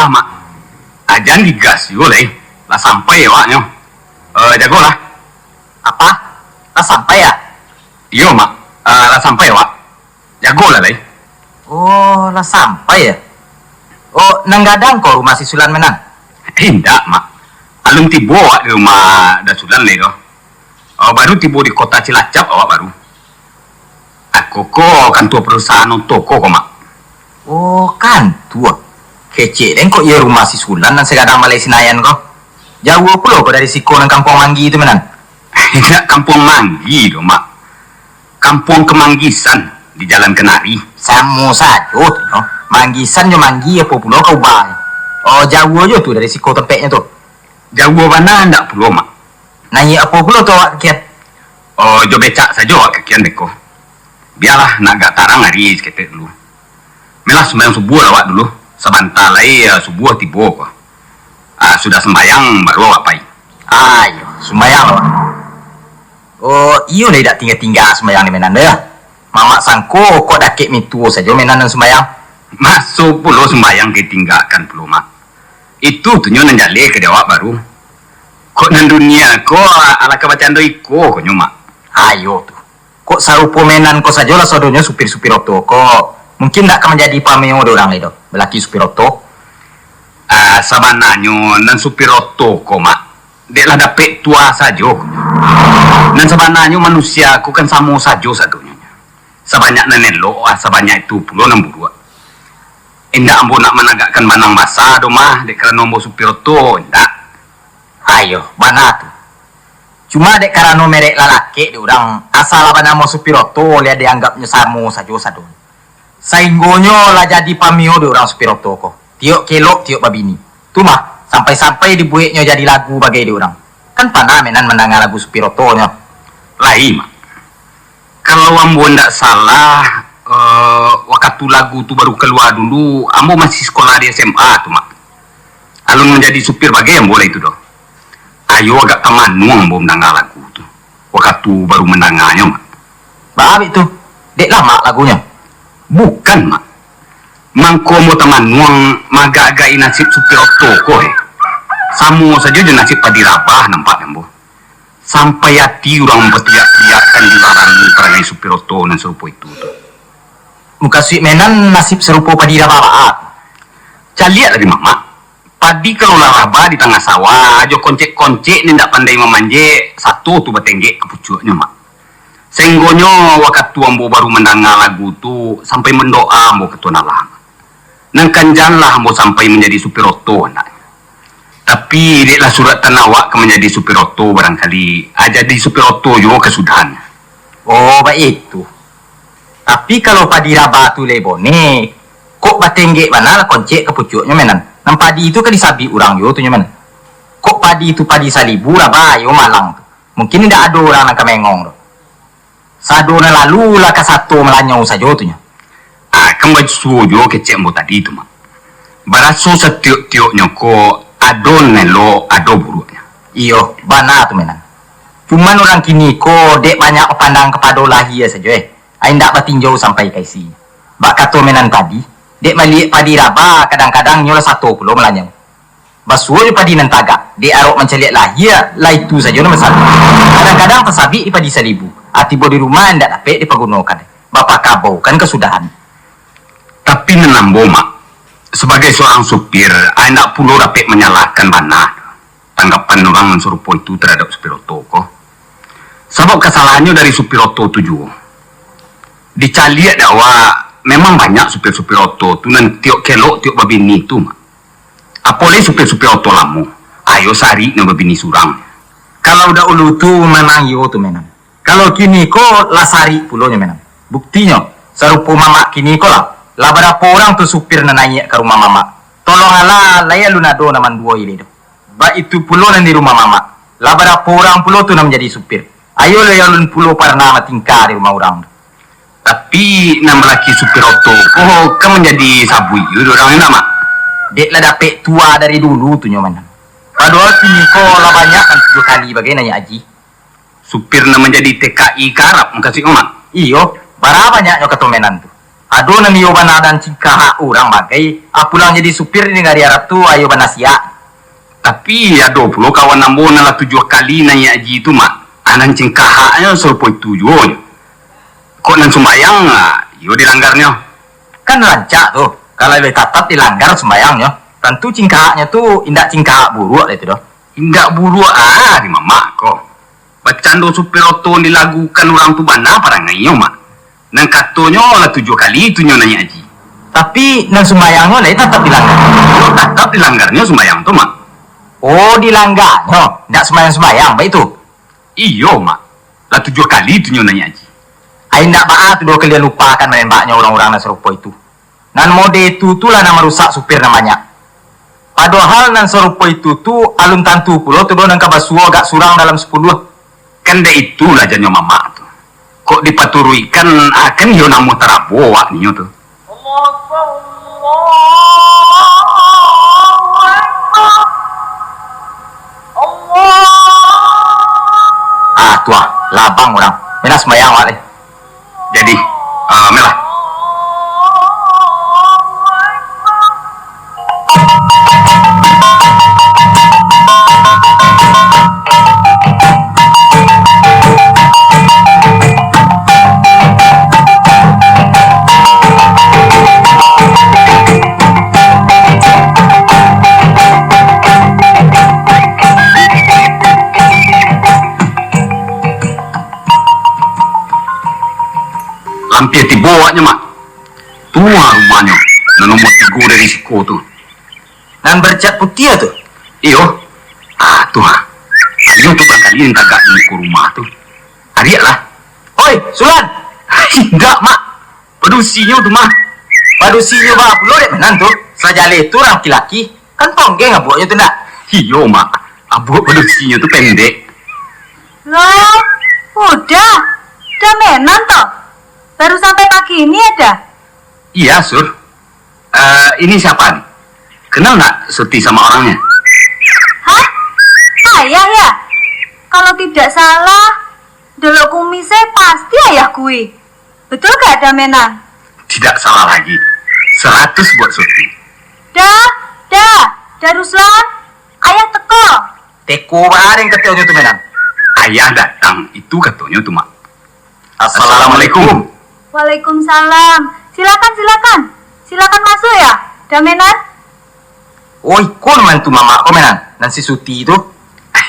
Speaker 1: Mak, ajan digas yo lah, lah sampai ya waknya. Jago lah.
Speaker 4: Apa? Lah sampai ya?
Speaker 1: Iyo Mak, lah sampai Wak. Jago lah.
Speaker 4: Oh, lah sampai ya? Oh, nanggadang kok rumah si Sulan menang?
Speaker 1: Tidak Mak, alun tibo Wak di rumah Dasulan lego. Baru tibo di kota Cilacap Wak baru. Aku kok kan tua perusahaan toko kok Mak.
Speaker 4: Oh, kan tua. Kecil dan kok ya rumah si Sulan dan segadang Malaysia Senayan kok. Jauh pula kok dari Siko dan Kampung Manggi itu menan.
Speaker 1: Tidak Kampung Manggi loh Mak. Kampung Kemanggisan di Jalan Kenari.
Speaker 4: Sama saja tu. No? Manggisan je Manggi apa pula kau bah. Oh jauh aja tu dari Siko tempatnya tu.
Speaker 1: Jauh mana ndak perlu Mak.
Speaker 4: Nanya apa pula tu awak kiat?
Speaker 1: Oh jo becak saja Wak kekian deko. Biarlah nak gak tarang hari seketik dulu. Melah sembahyang subuh lah Wak dulu. Sebentar lagi subuh tiba kok. Sudah sembahyang baru Wak pai.
Speaker 4: Ayo, sembahyang Wak. Oh, iyo dah tak tinggal-tinggal sembahyang di menan dah. Mamak sangko kok dakik mitu saja menan dan sembahyang.
Speaker 1: Masuk puluh sembahyang ditinggalkan puluh Mak. Itu tunyo nanjale ke Wak baru. Kok nan dunia kok ala kebacaan doi ko konyo Mak.
Speaker 4: Ayo tu. Kok sarupo menan kok saja lah sodonya supir-supir auto kok. Mungkin tak akan menjadi pameo orang itu. Belaki supir auto.
Speaker 1: Sabananyo nan supir auto ko Mak. deklah dapet tua saja. Dan sebenarnya manusia aku kan sama saja satunya. Sebanyak nenelo, sebanyak itu puluh 6 buruak. Indah ambo nak menegakkan manang masa do mah dek kerana ambo supir tu indah.
Speaker 4: Ayo, mana tuh? Cuma dek karena merek lalaki di orang asal apa nama supir oto lihat dianggapnya samo saja sadon. Sainggonyo lah jadi pamio di orang supir oto ko. Tiok kelok tiok babini. Tuh mah sampai-sampai dibuatnya jadi lagu bagai di orang. Kan panah menan mendengar lagu supir otonya.
Speaker 1: Lain mak. Kalau ambo ndak salah, waktu lagu tu baru keluar dulu, ambo masih sekolah di SMA tu mak. Alun menjadi supir bagai ambo lah itu doh. Ayo agak kemanuang ambo mendengar lagu tu. Waktu baru mendengarnya mak.
Speaker 4: Baik tu, dek lama lagunya.
Speaker 1: Bukan mak. Mangko ambo temanuang magagai nasib supir oto ko Samo saja je nasib padirabah nampak ambo. Sampai hati orang berteriak-teriakkan dilarang perangai supir oto dan serupa itu tu.
Speaker 4: Muka suik menan nasib serupa padi rabah.
Speaker 1: Caliat lagi mak. Padi kalau laraba di tengah sawah, ajo koncek-koncek ni tak pandai memanje, satu tu bertenggek ke pucuknya mak. Senggonyo waktu ambo baru mendengar lagu tu sampai mendoa ambo ke Tuhan Allah. Nang kanjanlah ambo sampai menjadi supir oto nak. Tapi deklah surat tanawak ke menjadi supir oto barangkali jadi supir oto juga kesudahan.
Speaker 4: Oh, baik itu. Tapi kalau padi rabah tu lebone, kok batenggek mana lah koncek ke pucuknya menan. Nang padi itu kan disabi orang yo tu nyaman. Kok padi itu padi salibu rabah yo malang. Mungkin tidak ada orang nak mengong. Sadona lalu lah ke satu melanyau saja tu nya.
Speaker 1: Kan baju sujo kecek mo tadi tu mak. Baraso setiuk-tiuknya ko adon nelo ado buruknya.
Speaker 4: Iyo, bana tu menan. Cuman orang kini ko dek banyak pandang kepada lahir saja Ain ndak bertinjau sampai kaisi. Bak kato menan tadi, dek maliek padi raba kadang-kadang nyola satu pulau melanyau. Basuh di padi nentaga, dek arok menceliak lahir, lah itu saja nomor satu. Kadang-kadang tersabi di padi seribu. Atibo di rumah ndak dapat dipergunakan. Bapak kabau kan kesudahan.
Speaker 1: Tapi menambo mak. Sebagai seorang supir, Ain tak perlu dapat menyalahkan mana tanggapan orang serupa itu terhadap supir oto ko. Sebab kesalahannya dari supir oto tu juga. Dicaliat dakwa memang banyak supir-supir oto tu nan tiok kelok tiok babini tu mak. Apalagi supir-supir oto lamu. Ayo sari na babini surang.
Speaker 4: Kalau dah ulu tu memang yo tu menan. Kalau kini ko lasari pulonya menan. Buktinya serupa mama kini ko lah berapa orang tu supir na naik ke rumah mama. Tolong ala laya lunado naman dua ini do. Ba itu pulo nan di rumah mama. Lah berapa orang pulo tu nam menjadi supir. Ayo laya lun pulo para nama tingkah di rumah orang.
Speaker 1: Tapi nama laki supir oto kan menjadi sabui itu orang nama.
Speaker 4: Dek lah dapet tua dari dulu tu nyoman. Padahal kini ko lah banyak kan 7 kali bagai nanya aji.
Speaker 1: Supir na menjadi TKI karap makasih mak.
Speaker 4: Iyo, bara banyaknya ketumenan tu. Aduh nang iyo bana dan cingkah orang bagai apulang jadi supir di negara Arab tu ayo bana sia.
Speaker 1: Tapi ada pula kawan nambo lah 7 kali nanya aji itu mak. Anan cingkahnya serupa itu juga. Kok nan sembayang yo dilanggarnya.
Speaker 4: Kan rancak tu. Kalau lebih tatap dilanggar sembayangnya. Tentu cingkahnya tu indak cingkah buruk itu doh.
Speaker 1: Indak buruk di mama kok. Bacando supir oto dilagukan orang tu bana parangayo mak. Nang katonyo lah 7 kali itu nanya aji.
Speaker 4: Tapi nang sembayangnya lah tetap dilanggar.
Speaker 1: Yo tetap dilanggarnya sembayang tu mak.
Speaker 4: Oh dilanggarnya. Ndak sembayang baik tu.
Speaker 1: Iyo mak. Lah 7 kali itu nanya aji.
Speaker 4: Ain ndak baat tu kalian lupakan menembaknya orang-orang yang serupa itu. Nan mode itu tu lah nama rusak supir namanya. Padahal nan serupa itu tu alun tantu pulau tu nang kabasuo agak surang dalam 10.
Speaker 1: Kan dah itulah janyo mama tu. Kok dipaturuikan akan yo namo terabo wak niyo tu.
Speaker 4: Tua labang orang. Mina sembayang wak.
Speaker 1: Jadi, melah. Hampir dibawanya, Mak. Tua rumahnya. Nomor 3 dari Siko tuh.
Speaker 4: Dan bercat putih tuh.
Speaker 1: Iyo. Tuh. Ayo tuh kali ini kagak di rumah tuh. Ariak lah.
Speaker 4: Oi, Sulan.
Speaker 1: Enggak, Mak. Pedusinya tuh, Mak.
Speaker 4: Padusinya bah pulau dek menan tuh. Sajale itu orang laki-laki. Kan ponggeng abuaknya tuh nak.
Speaker 1: Iyo, Mak. Abu pedusinya tuh pendek.
Speaker 2: Loh, udah menan toh. Baru sampai pagi ini ada.
Speaker 1: Iya, Sur. Ini siapa nih? Kenal nggak Surti sama orangnya?
Speaker 2: Hah? Ayah ya? Kalau tidak salah, delok kumisnya pasti ayah kui. Betul gak ada menan?
Speaker 1: Tidak salah lagi. 100 buat Surti.
Speaker 2: Dah Ruslan. Ayah teko.
Speaker 4: Teko bareng ketemu tuh menan.
Speaker 1: Ayah datang. Itu katanya tuh, Mak.
Speaker 4: Assalamualaikum.
Speaker 2: Waalaikumsalam. Silakan masuk ya, Damenan.
Speaker 4: Oi, kau mantu mama kau menan. Dan si Suti itu.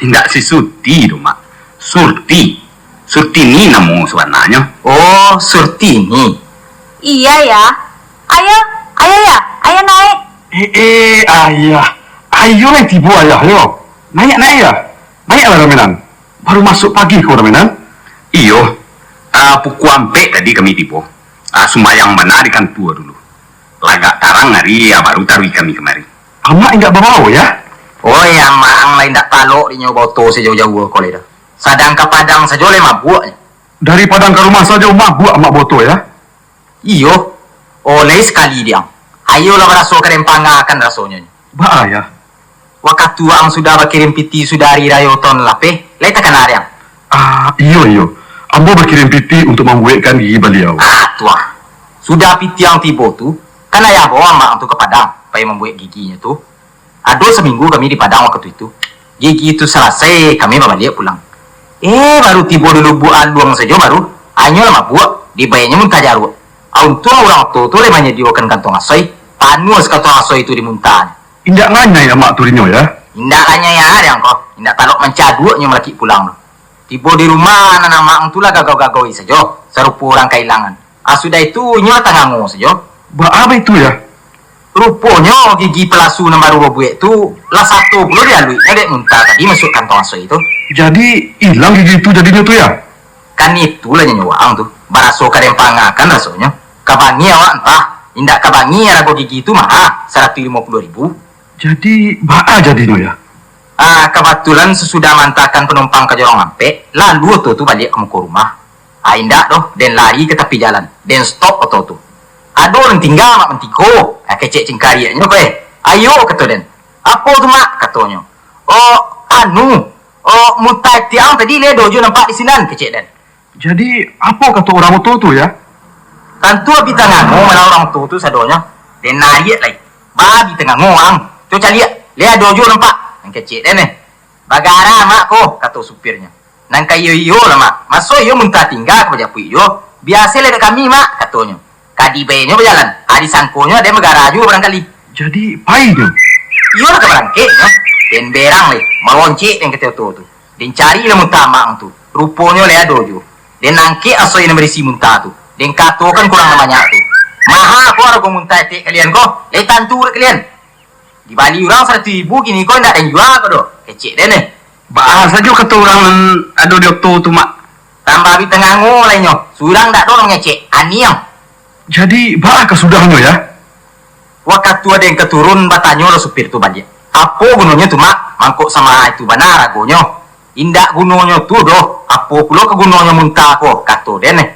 Speaker 1: Enggak si Surti tuh, Mak. Surti. Surti ini namu sebenarnya.
Speaker 4: Oh, Surti nih.
Speaker 2: Iya ya. Ayah naik.
Speaker 5: Ayah. Ayo yang tibu ayah, yo. Naik ya. Naik lah Ramenan. Baru masuk pagi kau Ramenan.
Speaker 1: Iyo. Pukul ampe tadi kami tiba. Sembayang benar ikan tua dulu. Lagak tarang hari ya baru taruh kami kemari.
Speaker 5: Amak enggak bawa ya?
Speaker 4: Oh, yang maang lain tak talok di nyoba to sejauh-jauh kau leda. Sadang ke padang saja oleh mabuknya.
Speaker 5: Dari padang ke rumah saja mabuk amak boto ya.
Speaker 4: Iyo. Oleh sekali dia. Ayolah merasa kerempangan akan rasanya.
Speaker 5: Bahaya.
Speaker 4: Waktu tuang sudah berkirim piti sudah hari rayoton lape. Lai takkan ariang.
Speaker 5: Iyo. Ambo berkirim piti untuk membuatkan gigi beliau.
Speaker 4: Tua. Sudah piti yang tiba tu, kan ayah bawa mak untuk ke Padang, supaya membuat giginya tu. Ada seminggu kami di Padang waktu itu. Gigi itu selesai, kami balik pulang. Baru tiba dulu buat luang saja baru. Hanya lama buat, dibayarnya muntah jarut. Untung orang tu lemahnya diwakan kantong asoy. Panus kantong asoy itu dimuntah.
Speaker 5: Indak nganya ya mak turinyo ya.
Speaker 4: Indak hanya ya ada kau. Indak talok mencaduaknya melaki pulang. Tiba di rumah anak mak tu lah gagau-gagau saja. Serupa orang kehilangan. Sudah itu nyo tangangu saja.
Speaker 5: Apa itu ya?
Speaker 4: Rupanya gigi pelasu nomor 2 buat tu lah 1 puluh dia lui. Dek muntah tadi masuk kantong asoy itu.
Speaker 5: Jadi hilang gigi itu jadinya tuh ya?
Speaker 4: Kan itulah nyawang tu. Baraso kadempangakan rasanya. Kabangi awak entah. Indak kabangi rago gigi itu mah 150.000.
Speaker 5: Jadi jadinya ya?
Speaker 4: Kebetulan sesudah mantakan penumpang ke jorong ampe, lalu tu balik ke muka rumah. Indak doh, dan lari ke tepi jalan, dan stop tu. Ada orang tinggal mak mentiko, kecek cingkariannya kowe. Ayo kata den. Apa tu mak katanya? Mutai tiang tadi le dojo nampak di sinan kecek den.
Speaker 5: Jadi apa kata orang itu ya?
Speaker 4: Tentu abi tanganmu mana orang tu sadonya. Dan nariak lagi. Babi tengahmu orang. Coba lihat, lihat dojo nampak. Yang kecil deh nih. Bagara mak ko kata supirnya. Nang kayo iyo lah mak. Masuk iyo muntah tinggal ke bajapu iyo. Biasa lihat kami mak katanya. Kadibenya berjalan. Adi sangkonya dia megara juga barangkali.
Speaker 5: Jadi pahitnya.
Speaker 4: Iyo lah ke barangkitnya. Dan berang leh. Meloncik yang kata tu. Dan cari lah muntah mak tu. Rupanya lihat dojo. Dan nangke asoy yang berisi muntah tu. Dan kato kan kurang banyak tu. Maha ko arago muntah tek kalian ko. Letan tu kalian. Di Bali orang 100.000 gini kau nak jual kau doh. Kecil deh nih.
Speaker 1: Bahasa juga kata orang ada di waktu tu, Mak.
Speaker 4: Tambah di tengah lainnya. Surang tak dorong ngecek. Aniang.
Speaker 5: Jadi kesudahnya ya?
Speaker 4: Waktu ada yang keturun batanya lo supir tu banyak. Apa gunanya tu mak? Mangkuk sama itu benar agonyo. Indak gunanya tu doh. Apa pula kegunanya muntah ko kata deh nih.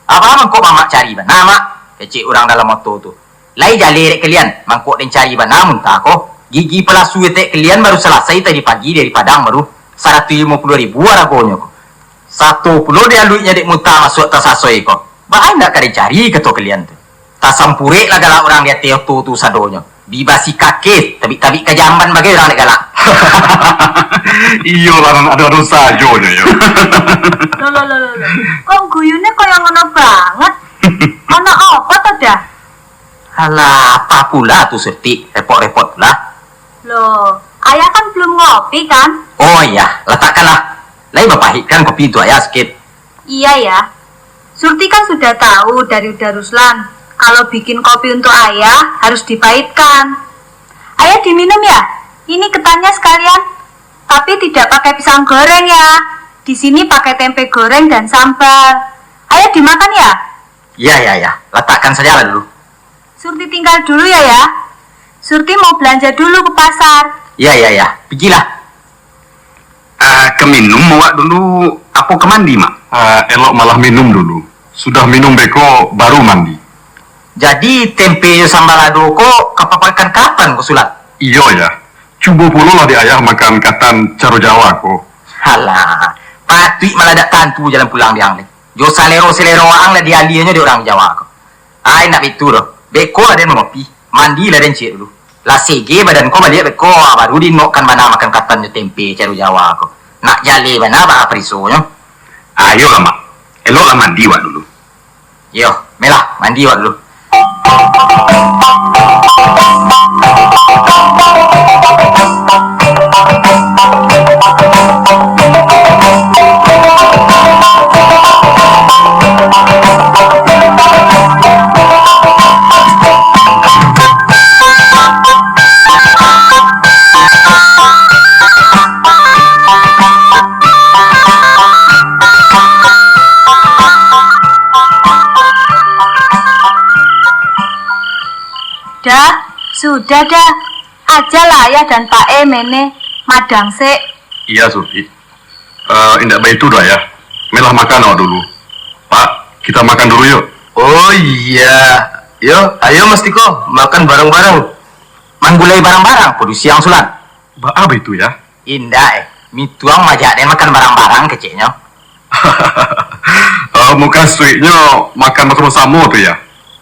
Speaker 4: Apa mangkuk mamak cari benar mak? Kecil orang dalam motor tu. Lai jali kalian, mangkuk dan cari benar muntah ko. Gigi pelasu etek kalian baru selesai tadi pagi dari Padang baru 150.000 aragonya ko. 10 dia luitnya dek muntah masuk tas asoi ko. Bahkan tak kali cari kata kalian tu. Tak sampurek lah galak orang lihat teoto tu sadonya. Bibasi kakek, tapi kejamban bagi orang dek galak.
Speaker 5: Iya lah ada dosa saja ya.
Speaker 2: Loh. Kok guyune kaya ngono banget? Ono apa to dah?
Speaker 4: Alah, apa pula tu Surti? Repot-repot pula.
Speaker 2: Loh, ayah kan belum ngopi kan?
Speaker 4: Oh iya, letakkanlah. Lai bapahitkan kopi itu ayah sikit.
Speaker 2: Iya ya.
Speaker 3: Surti kan sudah tahu dari Uda Ruslan kalau bikin kopi untuk ayah harus dipahitkan. Ayah diminum ya? Ini ketannya sekalian. Tapi tidak pakai pisang goreng ya. Di sini pakai tempe goreng dan sambal. Ayah dimakan ya?
Speaker 4: Iya. Letakkan saja lah dulu.
Speaker 3: Surti tinggal dulu ya. Surti mau belanja dulu ke pasar.
Speaker 4: Iya. Pergilah.
Speaker 1: Ke minum mau dulu, apa ke mandi, Mak?
Speaker 5: Elok malah minum dulu. Sudah minum beko, baru mandi.
Speaker 4: Jadi tempe sambal lado kok kepapakan kapan kok Sulat?
Speaker 5: Iyo ya. Coba puluh lah di ayah makan katan caro Jawa ko.
Speaker 4: Halah, patut malah dak tantu jalan pulang diang ni. Jo selero ang lah dia alianya di orang Jawa ko. Ai nak itu doh. Beko ada ngopi, mandi lah dan cik dulu. Lah sege badan ko balik beko baru di nok kan mana makan katan tempe caro Jawa ko. Nak jale mana ba prisonya?
Speaker 1: Ayo lah, Mak. Elok lah mandi wak dulu.
Speaker 4: Yo, melah mandi wak dulu.
Speaker 3: Sudah dah. Ajalah ayah dan Pak E mene madang sik.
Speaker 5: Iya, Surti. Indak baik itu dah ya. Melah makan awak dulu. Pak, kita makan dulu yuk.
Speaker 6: Oh iya. Yo, ayo mesti kok makan bareng-bareng.
Speaker 4: Manggulai barang-barang kudu siang Sulat.
Speaker 5: Apa itu ya?
Speaker 4: Indah mituang majak dan makan barang-barang kecilnya.
Speaker 5: Muka suiknya makan bersama-sama tuh ya.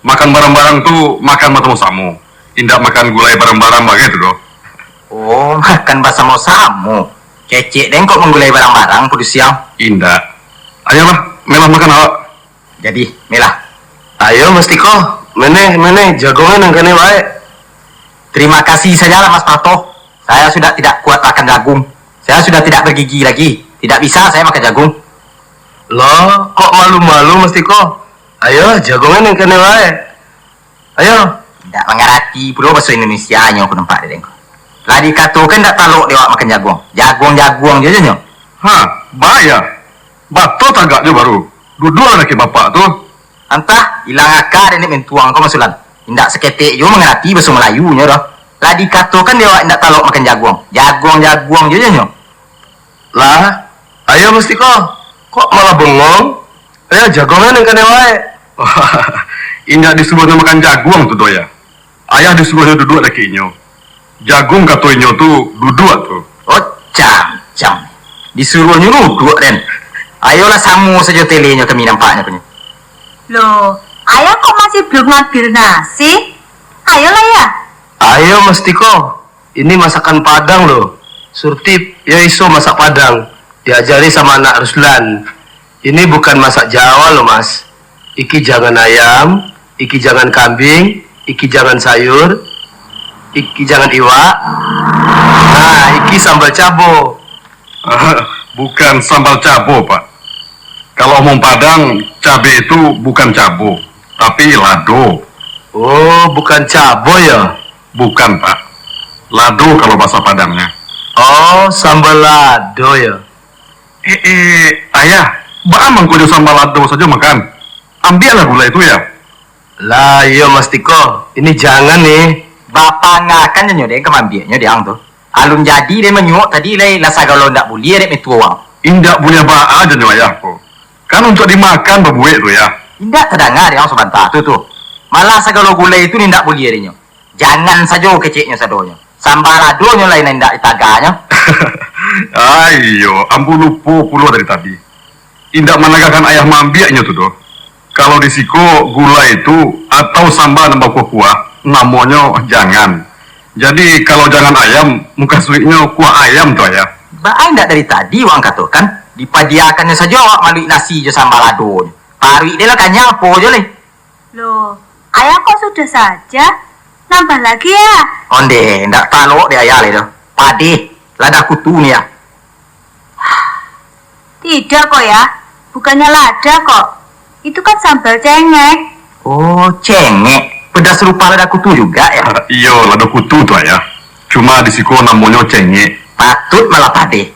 Speaker 5: Makan bareng-bareng tuh makan bersama-sama. Indak makan gulai bareng-bareng begitu doh.
Speaker 4: Oh, makan bersama-sama. Kecik dan kok menggulai barang-barang kudu siang.
Speaker 5: Indak. Ayolah, melah makan awak.
Speaker 4: Jadi, melah.
Speaker 6: Ayo mesti kok. Mene jagongan yang kene wae.
Speaker 4: Terima kasih sajalah Mas Pato. Saya sudah tidak kuat makan jagung. Saya sudah tidak bergigi lagi. Tidak bisa saya makan jagung.
Speaker 6: Loh, kok malu-malu mesti kok. Ayo jagongan yang kene wae. Ayo.
Speaker 4: Tidak mengerti pula bahasa Indonesianya aku nampak dia. Lah dikatakan tak taluk dia makan jagung. Jagung je nyo.
Speaker 5: Hah, bahaya. Bato tagak je baru. Duduk lagi bapak tuh.
Speaker 4: Entah hilang akar ini mentuang kau masulan. Tidak seketik jo mengerti bahasa Melayunya dah. Lah dikatakan dia tidak taluk makan jagung. Jagung je nyo.
Speaker 6: Lah, ayo mesti kok. Kok malah bengong? Ayo jagongan yang kene wae.
Speaker 5: Indak disuruhnya makan jagung tuh doya. Ayah disuruhnya duduk lakinya. Jagung katoinyo tuh duduk tuh.
Speaker 4: Oh, cam. Disuruh nyuruh den. Ayolah samu saja telenya kami nampaknya punya.
Speaker 3: Loh, ayah kok masih belum ngambil nasi? Ayolah ya.
Speaker 6: Ayo mesti kok. Ini masakan Padang loh. Surti ya iso masak Padang. Diajari sama anak Ruslan. Ini bukan masak Jawa loh mas. Iki jangan ayam, iki jangan kambing, iki jangan sayur, iki jangan iwak. Nah, iki sambal cabo.
Speaker 5: Bukan sambal cabo, Pak. Kalau omong Padang, cabe itu bukan cabo, tapi lado.
Speaker 6: Oh, bukan cabo ya?
Speaker 5: Bukan, Pak. Lado kalau bahasa Padangnya.
Speaker 6: Oh, sambal lado ya?
Speaker 5: Ayah, bang kudu sambal lado saja makan. Ambillah gula itu ya.
Speaker 6: Lah, iya mas Tiko. Ini jangan nih.
Speaker 4: Bapak ngakan nyo deh kemambiannya diang tuh. Alun jadi dia menyuk tadi leh lasa kalau ndak boleh dia metuang.
Speaker 5: Indak punya ba aja nih ayahku. Kan untuk dimakan berbuat tuh ya.
Speaker 4: Indak terdengar yang sebentar tuh. Malah segala gula itu ndak boleh dia nyo. Jangan saja keciknya sadonya. Sambal ladonya lain ndak ditaganya.
Speaker 5: Ayo, ampun lupa puluh dari tadi. Indak menegakkan ayah mambiaknya tuh doh. Kalau di siko gula itu atau sambal nambah kuah, namanya jangan. Jadi kalau jangan ayam, muka suiknya kuah ayam tuh ya.
Speaker 4: Baik ndak dari tadi wang katakan dipadiakannya saja awak malu nasi je sambal lado. Parwi dia lah kan nyapo je leh.
Speaker 3: Loh, ayah kok sudah saja? Nambah lagi ya?
Speaker 4: Onde ndak talok dia ayah leh doh. Padi lada kutu nih ya.
Speaker 3: Tidak kok ya, bukannya lada kok. Itu kan sambal cengek.
Speaker 4: Oh, cengek. Pedas serupa lada kutu juga ya?
Speaker 5: Iya, lada kutu tuh ayah. Cuma di siko namanya cengek.
Speaker 4: Patut malah pade.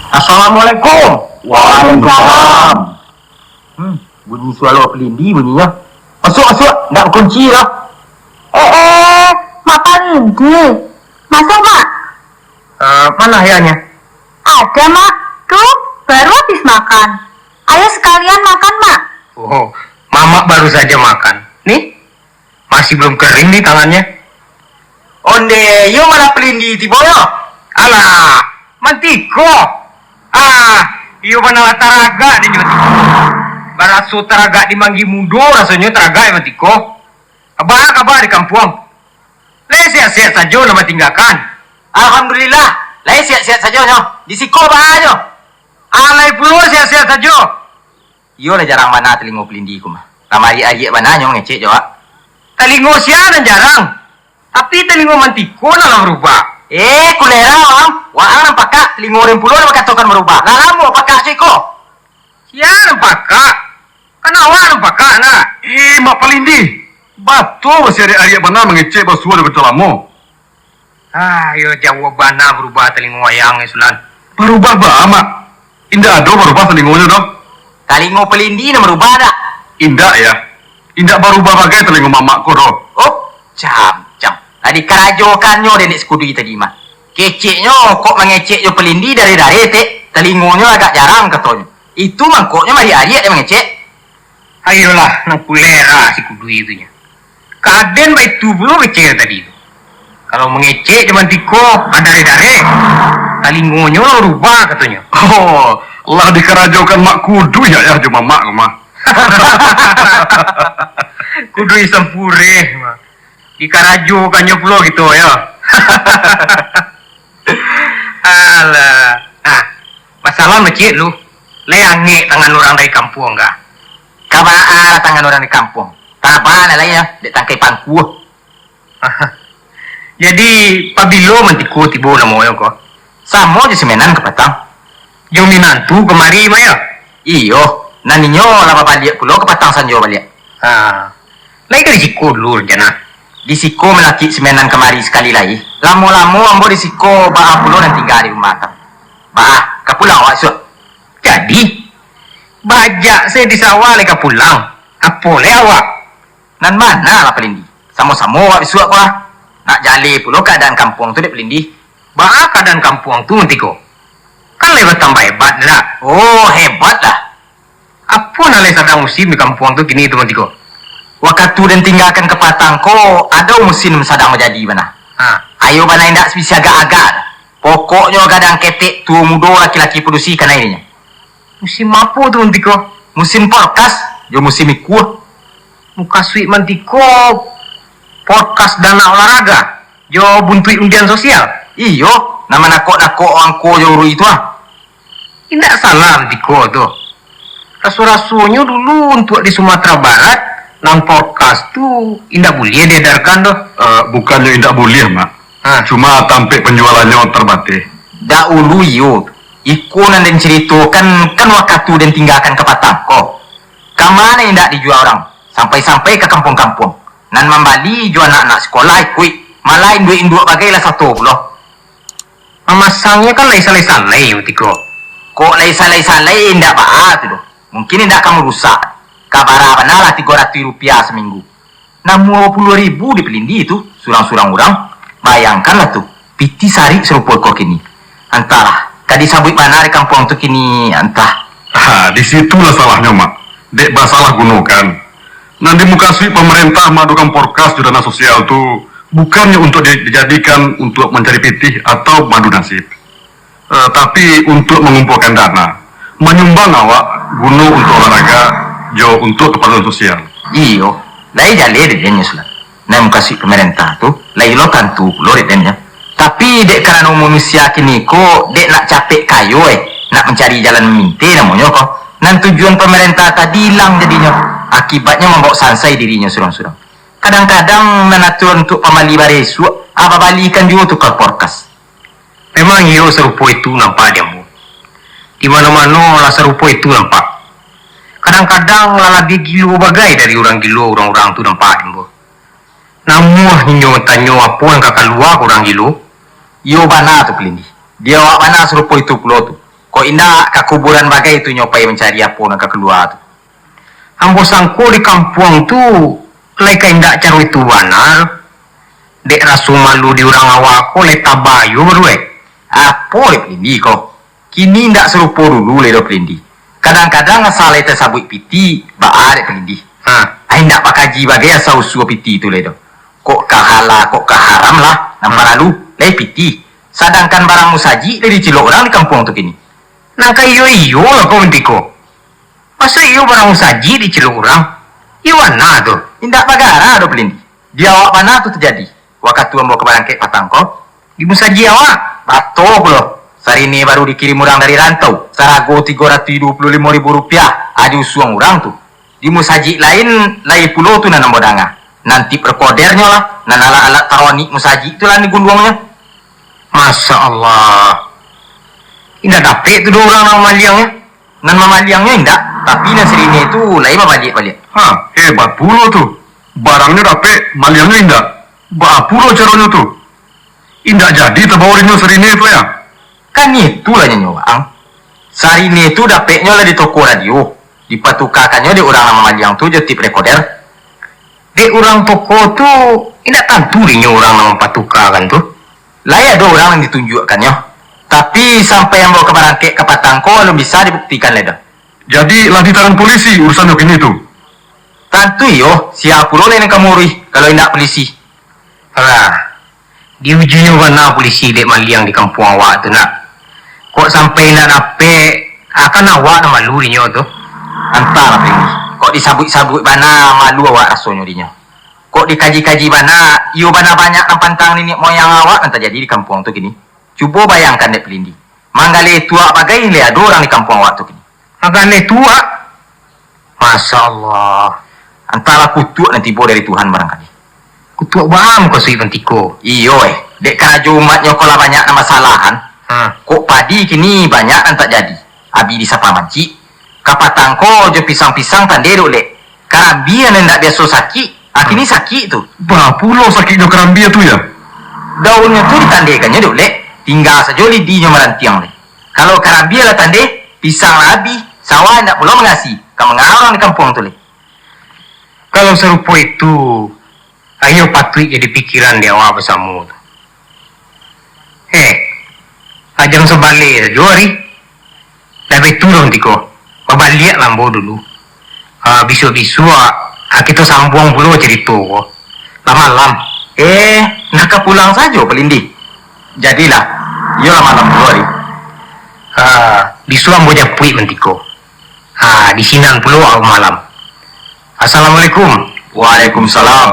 Speaker 4: Assalamualaikum.
Speaker 1: Waalaikumsalam.
Speaker 4: Bunyi suara pelindi bunyinya. Masuk, nggak kunci lah.
Speaker 3: Mak Palindi. Masuk, Mak.
Speaker 4: Mana ayahnya?
Speaker 3: Ada, Mak. Tuh, baru habis makan. Ayo sekalian makan, Mak.
Speaker 6: Oh, Mama baru saja makan. Nih, masih belum kering nih tangannya.
Speaker 4: Onde, yo mana pelindi tiboyo?
Speaker 6: Alah, mantiko. Iyo mana taraga nih nyuti. Barasu taraga di Manggi Mudo rasanya taraga ya mantiko. Kabar di kampung. Sehat-sehat saja nama tinggalkan.
Speaker 4: Alhamdulillah, lai sihat-sihat saja nyo. Di siko bahanyo.
Speaker 6: Alai puluh sehat-sehat saja.
Speaker 4: Yo lah jarang mana telingo pelindi ku mah. Lamari-ari mana nyo ngecek jo.
Speaker 6: Telingo siaran jarang. Tapi telingo mantiko lah berubah.
Speaker 4: Kulera orang. Waang nampak kak, telingo orang puluh nampak katokan berubah. Lalamu apa kak siko?
Speaker 6: Siaran pakak. Kenapa nampak kak nak?
Speaker 5: Mak Palindi. Betul masih ada ayah mana mengecek basuh dengan telamu.
Speaker 6: Yo jawabannya berubah telingo wayang Sulan.
Speaker 5: Berubah mak. Indah ada berubah telingonya dong.
Speaker 4: Telingo pelindi na merubah dah.
Speaker 5: Indah ya. Indah berubah bagai telingo mamakku dong.
Speaker 4: Oh, cam. Tadi kerajokannya denek sekudui tadi mah. Keceknya kok mengecek yo pelindi dari te. Telingonya agak jarang katanya. Itu mangkoknya mari ariak dia mengecek.
Speaker 6: Ayolah, nang kulera si kudu itunya. Kaden baik itu belum ngecek tadi itu. Kalau mengecek cuman tiko dare. Telingonya rubah katanya.
Speaker 5: Oh, lah dikerajokan mak kudu ya cuma mak mah.
Speaker 6: Kudu sempure mah. Dikarajokannya pula gitu ya. Alah. Masalah masjid lu. Leange tangan orang dari kampung enggak?
Speaker 4: Kabaan tangan orang di kampung. Tabaan lah ya, dek tangkai pangku.
Speaker 6: Jadi pabilo mantiko tibo na mo kok.
Speaker 4: Samo aja semenan ke Patang.
Speaker 6: Yung minantu kemari maya.
Speaker 4: Iyo, naninyo lama balik pulo ke Patang sanjo balik.
Speaker 6: Lai dari siko dulu jana.
Speaker 4: Di siko melaki semenan kemari sekali lagi. Lamo-lamo ambo di siko ba'a pulo dan tinggal di rumah Patang. Ba'a, kapulang awak so.
Speaker 6: Jadi bajak saya di sawah leka pulang. Apa le awak?
Speaker 4: Nan mana lah pelindi? Sama-sama awak bisuak lah. Nak jali pulo keadaan kampung tu dek pelindi.
Speaker 6: Ba'a keadaan kampung tu mantiko. Kan lewat tambah hebat lah.
Speaker 4: Oh, hebat lah.
Speaker 6: Apa nak le sadang musim di kampung tu kini tu mantiko?
Speaker 4: Waktu dan tinggalkan ke Patang ko ada musim sedang menjadi mana? Ayo mana indak bisa agak-agak. Pokoknya gadang ketek tu mudo laki-laki produksi kan airnya.
Speaker 6: Musim apa tu mantiko?
Speaker 4: Musim porkas, yo musim ikut.
Speaker 6: Muka sweet mantiko. Podcast dana olahraga. Yo buntui undian sosial.
Speaker 4: Iyo, nama nakok-nakok orang ko yo itu
Speaker 6: Tidak salah mantiko tu. Rasu-rasunya dulu untuk di Sumatera Barat. Nang podcast tu indah boleh diedarkan doh.
Speaker 5: Bukannya indah boleh mak. Cuma tampil penjualannya terbatas.
Speaker 4: Dahulu yo, ikunan dan ceritakan kan waktu dan tinggalkan ke Patang kok. Kamana yang tidak dijual orang sampai-sampai ke kampung-kampung. Nan membali jual anak-anak sekolah ikut malah induk-induk bagailah satu loh.
Speaker 6: Memasangnya kan lain-lain mantiko.
Speaker 4: Kok lain-lain indak baat tu doh. Mungkin indak kamu rusak. Kabar apa lah 300 rupiah seminggu. 60.000 di pelindi itu surang-surang orang. Bayangkanlah tuh, piti sari serupa kok kini. Entahlah, tadi sabut mana di kampung tu kini entah.
Speaker 5: Di situlah salahnya mak. Dek basalah gunakan. Nanti muka sih pemerintah madukan porkas di dana sosial tu bukannya untuk dijadikan untuk mencari pitih atau madu nasib. Tapi untuk mengumpulkan dana, menyumbang awak guna untuk olahraga, jo untuk keperluan sosial.
Speaker 4: Iyo, lai jale de denya sulah. Nah muka sih pemerintah tu, lai lo tantu lo de denya. Tapi dek karena manusia kini ko dek nak capek kayu nak mencari jalan meminti namanya kok. Nan tujuan pemerintah tadi hilang jadinya. Akibatnya membawa sansai dirinya surang-surang. Kadang-kadang menatur untuk pamali baresu, apa balikan juga tuh ke porkas.
Speaker 6: Memang iyo serupa itu nampak dia bu. Di mana-mana lah serupa itu nampak. Kadang-kadang lah lebih gilo bagai dari orang gilo orang-orang tu nampak dia bu. Namun inyo tanya apa yang kakak luar orang gilo.
Speaker 4: Yo bana tuh pelindi. Dia awak bana serupa itu pulau tuh. Kok indah ke kuburan bagai itu nyopai mencari apa nak keluar tuh.
Speaker 6: Ambo sangko di kampung tu leka indak caro itu banar. Dek rasu malu di orang awak ko le tabayo baru
Speaker 4: Apa le pelindi kok? Kini ndak serupa dulu le do pelindi. Kadang-kadang asal itu sabut piti, ba ada pelindi. Ai ndak pakaji bagai asal usu piti itu le do. Kok kahala, kok kaharam lah. Nampak lalu le piti. Sedangkan barang musaji le dicilok orang di kampung tu kini.
Speaker 6: Nangka iyo lah kau mentiko. Masa iyo barang saji diceluk orang? Iyo mana tu?
Speaker 4: Indak bagara do pelindi. Dia awak mana tu terjadi? Waktu ambo ke barangkek patangko.
Speaker 6: Di musaji awak?
Speaker 4: Bato pulo. Sari ini baru dikirim orang dari rantau. Sarago 325.000 rupiah. Ada usuang orang tu. Di musaji lain pulo tu nanam bodanga. Nanti perkodernya lah. Nan alat-alat taronik musaji itu lah di gunduangnya.
Speaker 6: Masya Allah. Indah dapet tu dua orang nama maliangnya.
Speaker 4: Nan mamaliangnya indak. Tapi nan serine itu lain balik-balik.
Speaker 5: Hebat pulo tuh. Barangnya dapet, maliannya indah. Pulo caranya tuh. Indah jadi terbawarinnya serine itu ya.
Speaker 4: Kan itulah nyoba ang. Sarine itu dapetnya lah di toko radio. Dipatukakannya di orang nama maliang tu jadi tip recorder.
Speaker 6: Di orang toko tu indah tentu dia orang nama patukakan tu.
Speaker 4: Lah ya ada orang yang ditunjukkannya. Tapi sampai yang bawa ke barangkek ke patangko belum bisa dibuktikan lah dah.
Speaker 5: Jadi lah di tangan polisi urusan ini tuh.
Speaker 4: Tentu yo, siapa lo yang kamuri kalau indak polisi.
Speaker 6: Di ujungnya mana polisi dek maliang di kampung awak tu nak. Kok sampai nak dapet akan awak nama malu dinyo tu.
Speaker 4: Antara ini. Kok disabut-sabut bana malu awak rasanya dinya. Kok dikaji-kaji bana, iyo bana banyak nang pantang nenek moyang awak kan terjadi di kampung tu kini. Cuba bayangkan dek pelindi. Manggale tua bagai le ada orang di kampung awak tu kini.
Speaker 6: Manggale tua? Masya Allah.
Speaker 4: Antara kutuk nanti tiba dari Tuhan barangkali.
Speaker 6: Kutuk baham kau sui pentiko.
Speaker 4: Iyo dek kerja umatnya kalau banyak nama masalahan. Kok padi kini banyak kan tak jadi. Abi disapa manci. Kapatangko jo pisang-pisang tande dek. Karambian yang tak biasa sakit. Kini sakit tu.
Speaker 5: Pulo sakitnya kerambia tuh ya.
Speaker 4: Daunnya tu ditandekannya dulu lek. Tinggal saja lidinya merantiang lek. Kalau karambia lah tande, pisang lah habis, sawah nak pula mengasih. Kamu mengarang di kampung tu lek.
Speaker 6: Kalau serupa itu, ayo patut jadi pikiran dia awak bersama tu. Ajang sebalik saja hari. Tapi turun tiko. Babaliak lambo dulu. Besok-besok kita sambung pula cerita ko.
Speaker 4: Malam. Nak pulang saja pelindi. Jadilah, ia malam dulu hari.
Speaker 6: Besok ambo japuit mentiko. Di sinan pula malam. Assalamualaikum.
Speaker 4: Waalaikumsalam.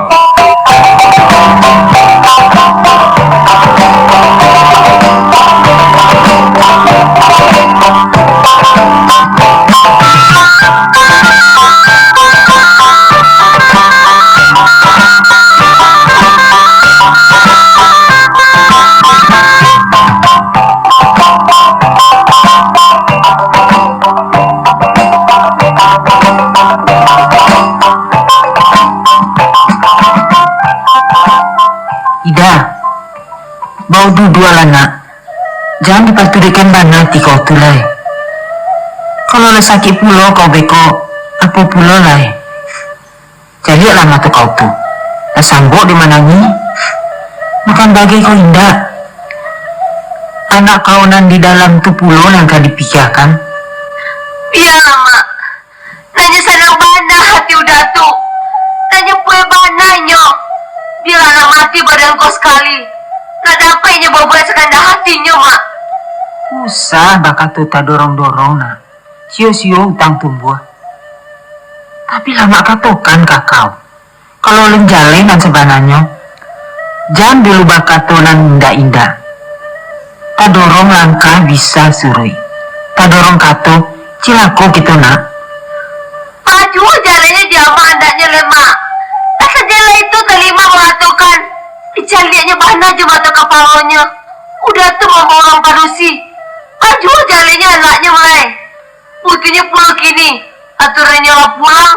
Speaker 2: Bau dua anak. Jangan dipatudikan bana ti kau tulai. Kalau le sakit pulo kau beko apa pulo lai. Jadi lama tu kau tu. Sambok di mana ni? Bukan bagi kau indah. Anak kau nan di dalam tu pulo yang kau dipikirkan.
Speaker 3: Biarlah mak. Nanya senang bana hati udah tu. Nanya pue bananya. Bila anak mati badan kau sekali. Nak dapatnya bawa sekanda hatinya, mak.
Speaker 2: Usah bakal tu tak dorong-dorong nak. Sio-sio utang tumbuh. Tapi lama katokan kakau. Kalau lenjalin dan sebananya, jangan dulu bakat nan indah-indah. Tak dorong langkah bisa suri. Tak dorong kato, cilako gitu nak.
Speaker 3: Aduh, jalannya dia sama andaknya lemah. Tak sejala itu Yang liatnya bana aja mata kepalanya. Udah tuh mau orang padusi. Aju jalannya anaknya mulai. Buktinya pulang kini. Aturannya lah pulang.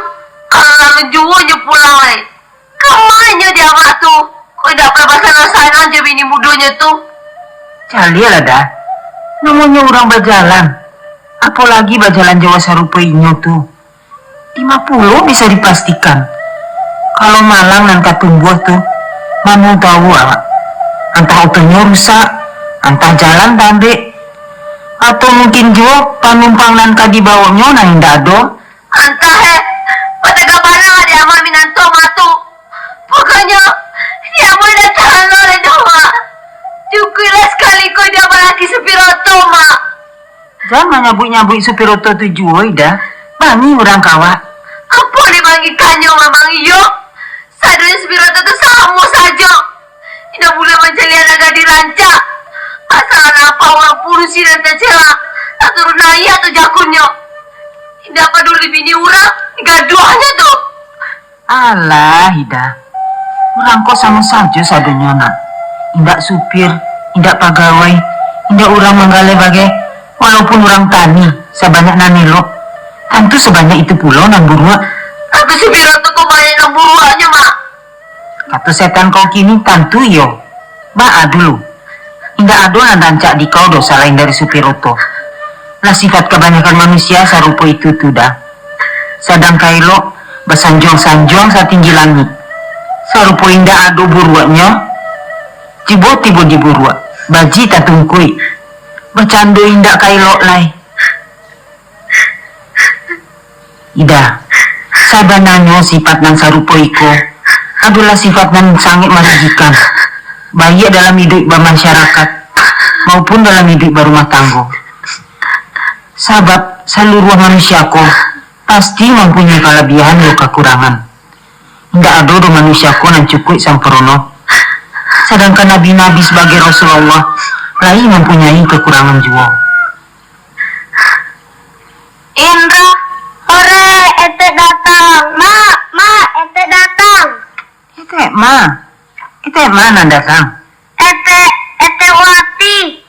Speaker 3: Kalau lalu juanya pulang mulai. Kemana dia mak tuh? Kok dapat bahasa rasain aja bini mudonya tuh.
Speaker 2: Cali lah dah. Namanya orang berjalan. Apalagi berjalan Jawa sarupa inyo tuh. 50 bisa dipastikan. Kalau malang nan katumbuh tuh, mana tahu awak. Entah otonya rusak, entah jalan tandek, atau mungkin juga panumpang nan kadibawanya nang dado.
Speaker 3: Entah pada kemana dia amal minanto matu. Pokoknya dia boleh tahan oleh doa. Cukulah sekali kau dia lagi sepiroto mak.
Speaker 2: Jangan nyabuk-nyabuk supiroto tuh juga dah. Bani orang kawak.
Speaker 3: Apa dipanggil kanyo memang iyo? Sadonya sepiroto tuh sama saja. Tidak boleh menjadi agak dirancak. Masalah apa orang purusi dan tercela. Tak turun naik atau jakunnya. Tidak peduli bini orang. Gaduhnya tuh.
Speaker 2: Alah, Ida. Orang kok sama saja sadonya nak. Indak supir, indak pegawai, indak orang menggale bagai walaupun orang tani sebanyak nanelok. Tentu sebanyak itu pula nan buruk.
Speaker 3: Tapi sepiroto kok banyak yang buruannya mak.
Speaker 2: Kata setan kau kini tentu yo. Ba'a dulu. Indak ada nan rancak di kau dosa lain dari supiroto. Lah sifat kebanyakan manusia sarupa itu tuh dah. Sadang kailo bersanjung-sanjung setinggi langit. Sarupa indak ada buruaknya. Tiba-tiba diburuak. Baji tak tungkui. Bercandu indak kailo lai. Ida, sabananya sifat nan sarupa iko adalah sifat nan sangat merugikan, baik dalam hidup bermasyarakat maupun dalam hidup berumah tangga. Sebab seluruh manusiaku pasti mempunyai kelebihan atau kekurangan. Tidak ada do manusiaku nan cukup sempurna. Sedangkan nabi-nabi sebagai Rasulullah lain mempunyai kekurangan juga.
Speaker 3: Indra, ore, ete datang. Mak, ete datang.
Speaker 2: Ite mana datang?
Speaker 3: Ete wati.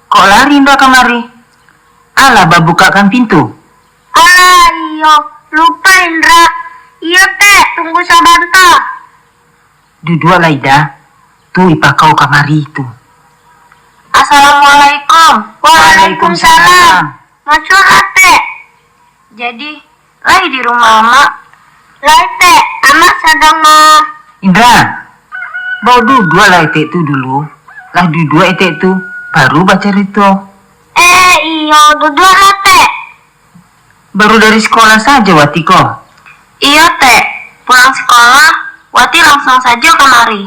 Speaker 2: Kok lari ndak kemari? Alah bukakan pintu.
Speaker 3: Alah, iyo, lupa Indra. Iya teh, tunggu sabanta.
Speaker 2: Duduk lah Ida. Tuh ipa kau kamari itu.
Speaker 3: Assalamualaikum.
Speaker 2: Waalaikumsalam.
Speaker 3: Masuk teh. Jadi, lagi di rumah Mak. Lai teh, Amak sedang mau.
Speaker 2: Indra, bawa duduk lah itu dulu. Lah duduk itu baru baca itu.
Speaker 3: Iyo, duduk lah teh.
Speaker 2: Baru dari sekolah saja Watiko.
Speaker 3: Iya teh, pulang sekolah, Wati langsung saja kemari.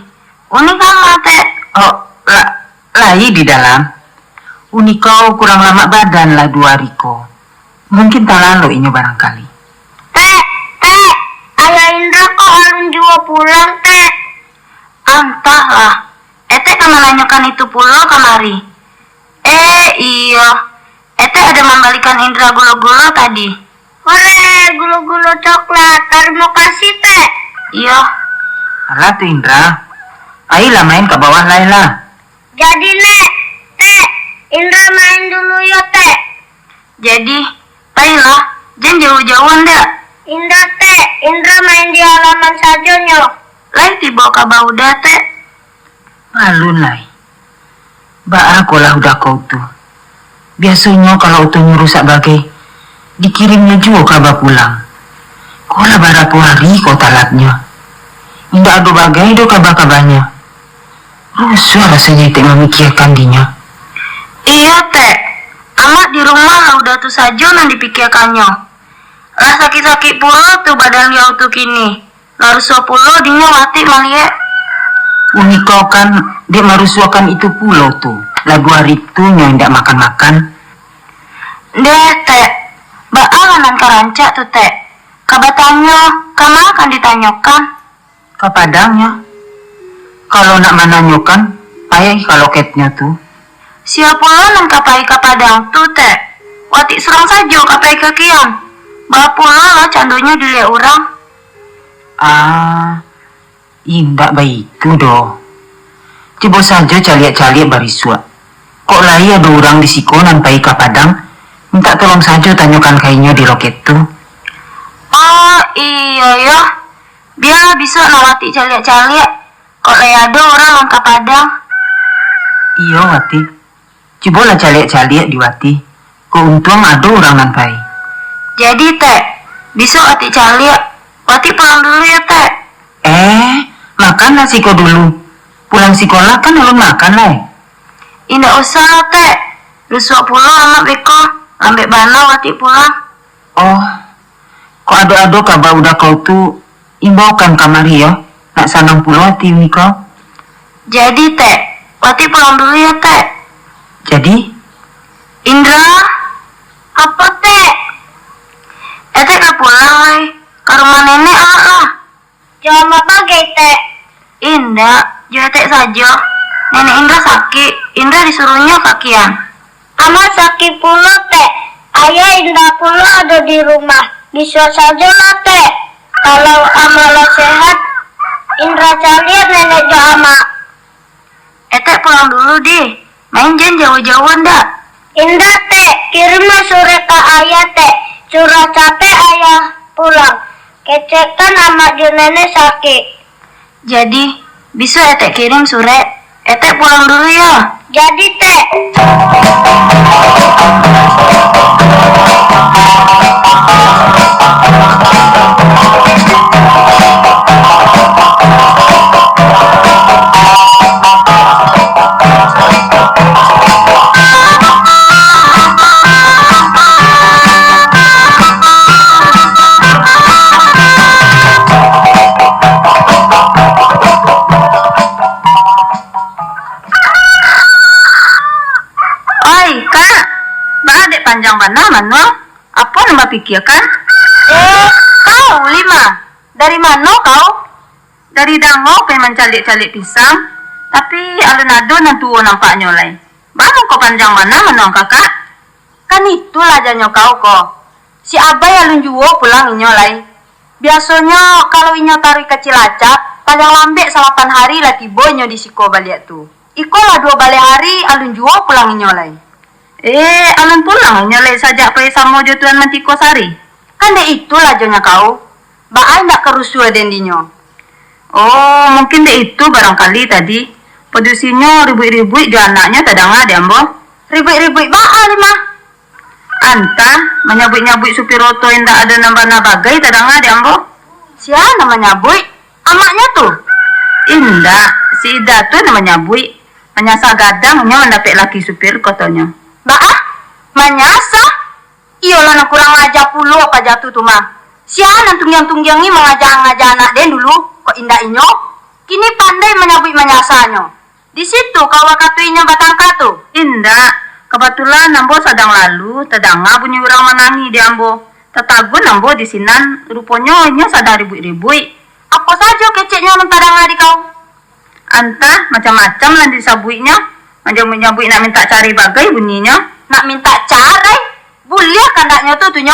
Speaker 3: Unik kan teh?
Speaker 2: Oh, lahi di dalam. Unik kau kurang lama badan lah 2 riko. Mungkin tak lalu ini barangkali.
Speaker 3: Teh, ayah Indra kok alun juga pulang teh? Entahlah, ete kemananyakan itu pula kemari. Iya, ete ada membalikan Indra gula-gula tadi. Hore, gula-gula coklat, terima kasih teh. Iya.
Speaker 2: Alah tuh Indra. Ayolah main ke bawah Laila.
Speaker 3: Jadi nek, teh, Indra main dulu ya teh. Jadi, ayolah, jangan jauh-jauhan dah. Indra main di halaman saja nyok. Lai tiba ke bauda teh.
Speaker 2: Malu Lai. Aku lah udah kau tuh. Biasanya kalau utuhnya rusak bagai, dikirimnya juga kabar pulang. Kau lah berapa hari kau talatnya. Tidak ada bagai do kabar-kabarnya. Rusuh rasanya itu memikirkan dinya.
Speaker 3: Iya teh, Amat di rumah lah udah tuh saja nang dipikirkannya. Lah sakit-sakit pula tuh badan dia tuh kini. Larus pula dinya Wati malie.
Speaker 2: Unik kau kan dia merusuhkan itu pulau tuh. Lah 2 hari itu yang tidak makan-makan.
Speaker 3: Deh teh, baalan karancak tuh teh. Kabatannya, kama akan ditanyakan.
Speaker 2: Ke Padangnya. Kalau nak menanyakan, payah kalau ketnya tuh.
Speaker 3: Siapa nang kapai ke Padang tuh teh? Wati serang saja kapai ke kian. Bapula lah candunya dilihat orang.
Speaker 2: Indah baik itu doh. Tiba saja caliak-caliak barisua. Kok lai ada orang di siko nampai ke Padang? Minta tolong saja tanyakan kainnya di loket tu.
Speaker 3: Oh iya ya. Biar bisa nawati caliak-caliak. Kok lai ada orang yang ke Padang?
Speaker 2: Iya Wati. Coba lah caliak-caliak di Wati. Keuntung ada orang nampai.
Speaker 3: Jadi teh, bisa Wati caliak. Wati pulang dulu ya teh.
Speaker 2: Makanlah siko dulu. Pulang sekolah kan belum makan lah.
Speaker 3: Indah usah teh. Rusuk pulang anak beko. Ambek bana Wati pulang.
Speaker 2: Oh, kok ado-ado kabar udah kau tu imbaukan kamari ya? Nak sanang pulau Wati kau.
Speaker 3: Jadi teh, Wati pulang dulu ya teh.
Speaker 2: Jadi?
Speaker 3: Indra, apa teh? Teh gak pulang ke rumah nenek lah. Jangan pagi teh. Indah, teh saja. Nenek Indra sakit. Indra disuruhnya kakian. Ama sakit pula teh. Ayah Indra pula ada di rumah. Bisa saja lah teh. Kalau Amala sehat, Indra carian nenek jo ama. Teh pulang dulu deh. Main jangan jauh-jauh ndak. Indra teh, kirimlah surat ke ayah teh. Surat capek ayah pulang. Kecekan amat jo nenek sakit. Jadi, bisa teh kirim surat. Teh pulang dulu ya. Jadi teh. Panjang mana Mano? Apa nama pikirkan? Kau Lima. Dari mana kau? Dari Dango pengen mencalik-calik pisang. Tapi alun-ado nanti nampak nyolai. Baru kau panjang mana Mano kakak? Kan itulah janyo kau kok. Si Abai alun juo pulang nyolai. Biasanya kalau inyo tarik ke Cilacap, panjang lambek 8 hari lah tiba inyo di siko balik tu. Iko lah 2 balik hari alun juo pulang nyolai. Alun pulang nyolai saja pay sama jo Tuan Mantiko Sari. Kan deh itulah jonya kau. Baai ndak kerusua dendinya. Oh, mungkin deh itu barangkali tadi. Pedusinya ribut-ribut jo anaknya tadanga deh ambo. Ribut-ribut baai Lima. Anta menyabut-nyabut supir oto yang ndak ada nambah bagai tadanga deh ambo. Siapa namanya nyabut? Amaknya tuh. Indah, si Ida tuh namanya nyabut. Menyasa gadangnya mendapat laki supir kotonya. Manyasa? Iyalah nak kurang ajar puluh apa jatuh tu mah. Siapa tunggiang-tunggiang ni mengajak anak den dulu. Kok indah inyo? Kini pandai menyabut manyasanya. Di situ kau wakatuinya batangka tu. Indah, kebetulan nambo sedang lalu, tedanga bunyi orang menangi di ambo. Tetagun nambo di sinan, rupanya inya sadar ribut-ribut. Apa saja keceknya mentadanga di kau? Antah macam-macam lah disabuinya. Menyabut nak minta cari bagai bunyinya. Nak minta cari? Boleh kan naknya tu tunyo?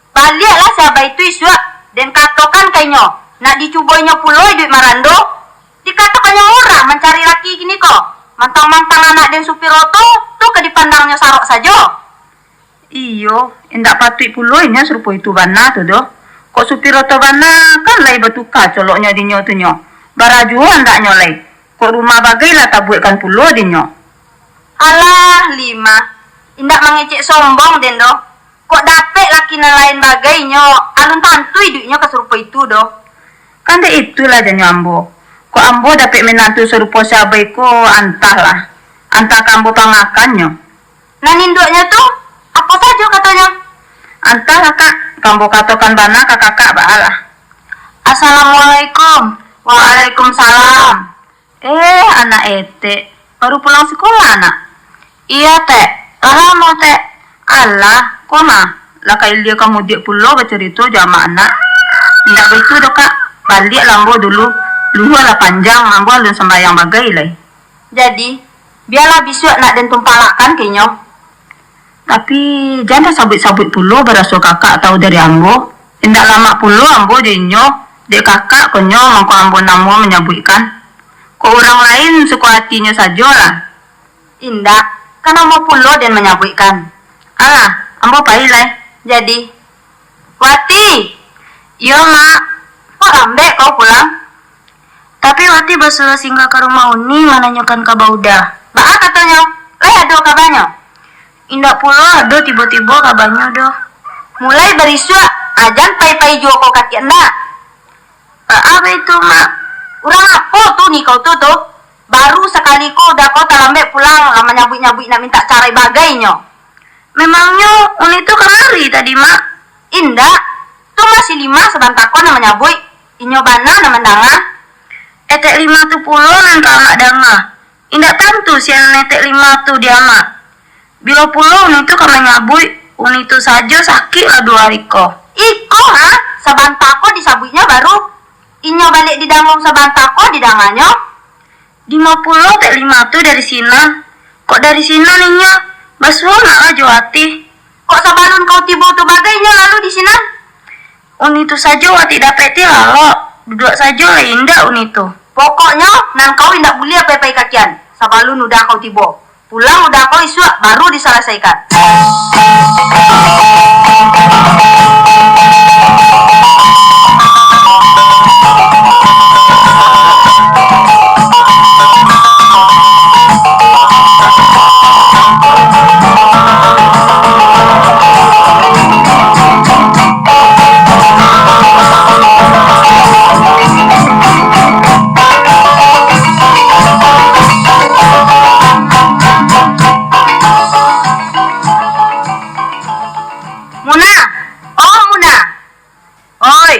Speaker 3: Baliklah siapa itu isua. Dan katakan kainyo. Nak dicuboinya puloi duit marando. Dikatakannya murah mencari laki gini kok. Mantang-mantang anak dan supir oto. Tu ke dipandangnya sarok saja. Iyo, indak patut puloinya serupa itu bana tu doh. Kok supir oto bana kan lai batuka coloknya dinyo tunyo. Barajuan ndak nyolai. Kok rumah bagai lah tabuikan pulo dinyo. Alah Lima, indak mengecek sombong den doh. Kok dapet laki lain bagainya, alun tantui duitnya keserupa itu doh. Kan deh itulah janyo ambo. Kok ambo dapet menantu serupa sabai ko antahlah. Antah kambo pangakannya. Nah induknya tuh, apa saja katanya? Antah kakak, kambo katakan bana kakak baalah. Assalamualaikum. Waalaikumsalam. Anak ete, baru pulang sekolah anak? Iya teh, lama teh. Alah, koma. Lah kayak dia kamu dia pulau bercerita jama anak. Tidak begitu dok kak. Balik lambo dulu. Luhu lah panjang, lambo alun sembayang bagai lah. Jadi, biarlah bisuk nak den tumpalakan kenyo. Tapi jangan sabut-sabut pulau berasa kakak tahu dari ambo. Tidak lama pulau ambo dinyo. Dek kakak konyo mangko ambo namo menyabutkan.
Speaker 2: Kok orang lain suka hatinya saja lah.
Speaker 3: Indah, kan ambo pulo dan menyabuikan.
Speaker 2: Alah, ambo pailai.
Speaker 3: Jadi, Wati,
Speaker 2: Iya, Mak.
Speaker 3: kok lambe kau pulang?
Speaker 7: Tapi Wati basulah singgah ke rumah Uni menanyakan kabar udah.
Speaker 3: Baa katanya, lai ada kabarnya.
Speaker 7: Indak pula ada tiba-tiba kabarnya doh.
Speaker 3: Mulai berisua, ajan pai-pai joko kaki anda.
Speaker 7: Apa itu, Mak?
Speaker 3: Urang apa tuh nih kau tuh? Baru sekali kau udah kau tak lambe pulang, lama nyabui-nyabui nak minta cara bagainya.
Speaker 7: Memangnya Uni itu kemari tadi, Mak?
Speaker 3: Indah, tuh masih 5 sebantakon nama nyabui. Inyo bana nama dangan.
Speaker 7: Etek 5 tu pulo nan kamak danga. Indak tentu si netek 5 tu dia, Mak. Bila pulo Uni itu kamak nyabui, Uni itu saja sakit lah 2 hari ko.
Speaker 3: Iko ha, sabantako disabuinya baru. Inyo balik di dangung sabantako di dangannya.
Speaker 7: Di 50 tek 5 tu dari sini. Kok dari sini ninya? Basulah aja Wati.
Speaker 3: Kok sabalun kau tiba tu bagainya lalu di sini?
Speaker 7: Uni itu saja Wati dapeti lalo. Duduk saja lah indah Uni itu.
Speaker 3: Pokoknya nan kau indak boleh apa-apa kakian. Sabalun udah kau tiba. Pulang udah kau isua baru diselesaikan. Muna, oh Muna.
Speaker 2: Oi,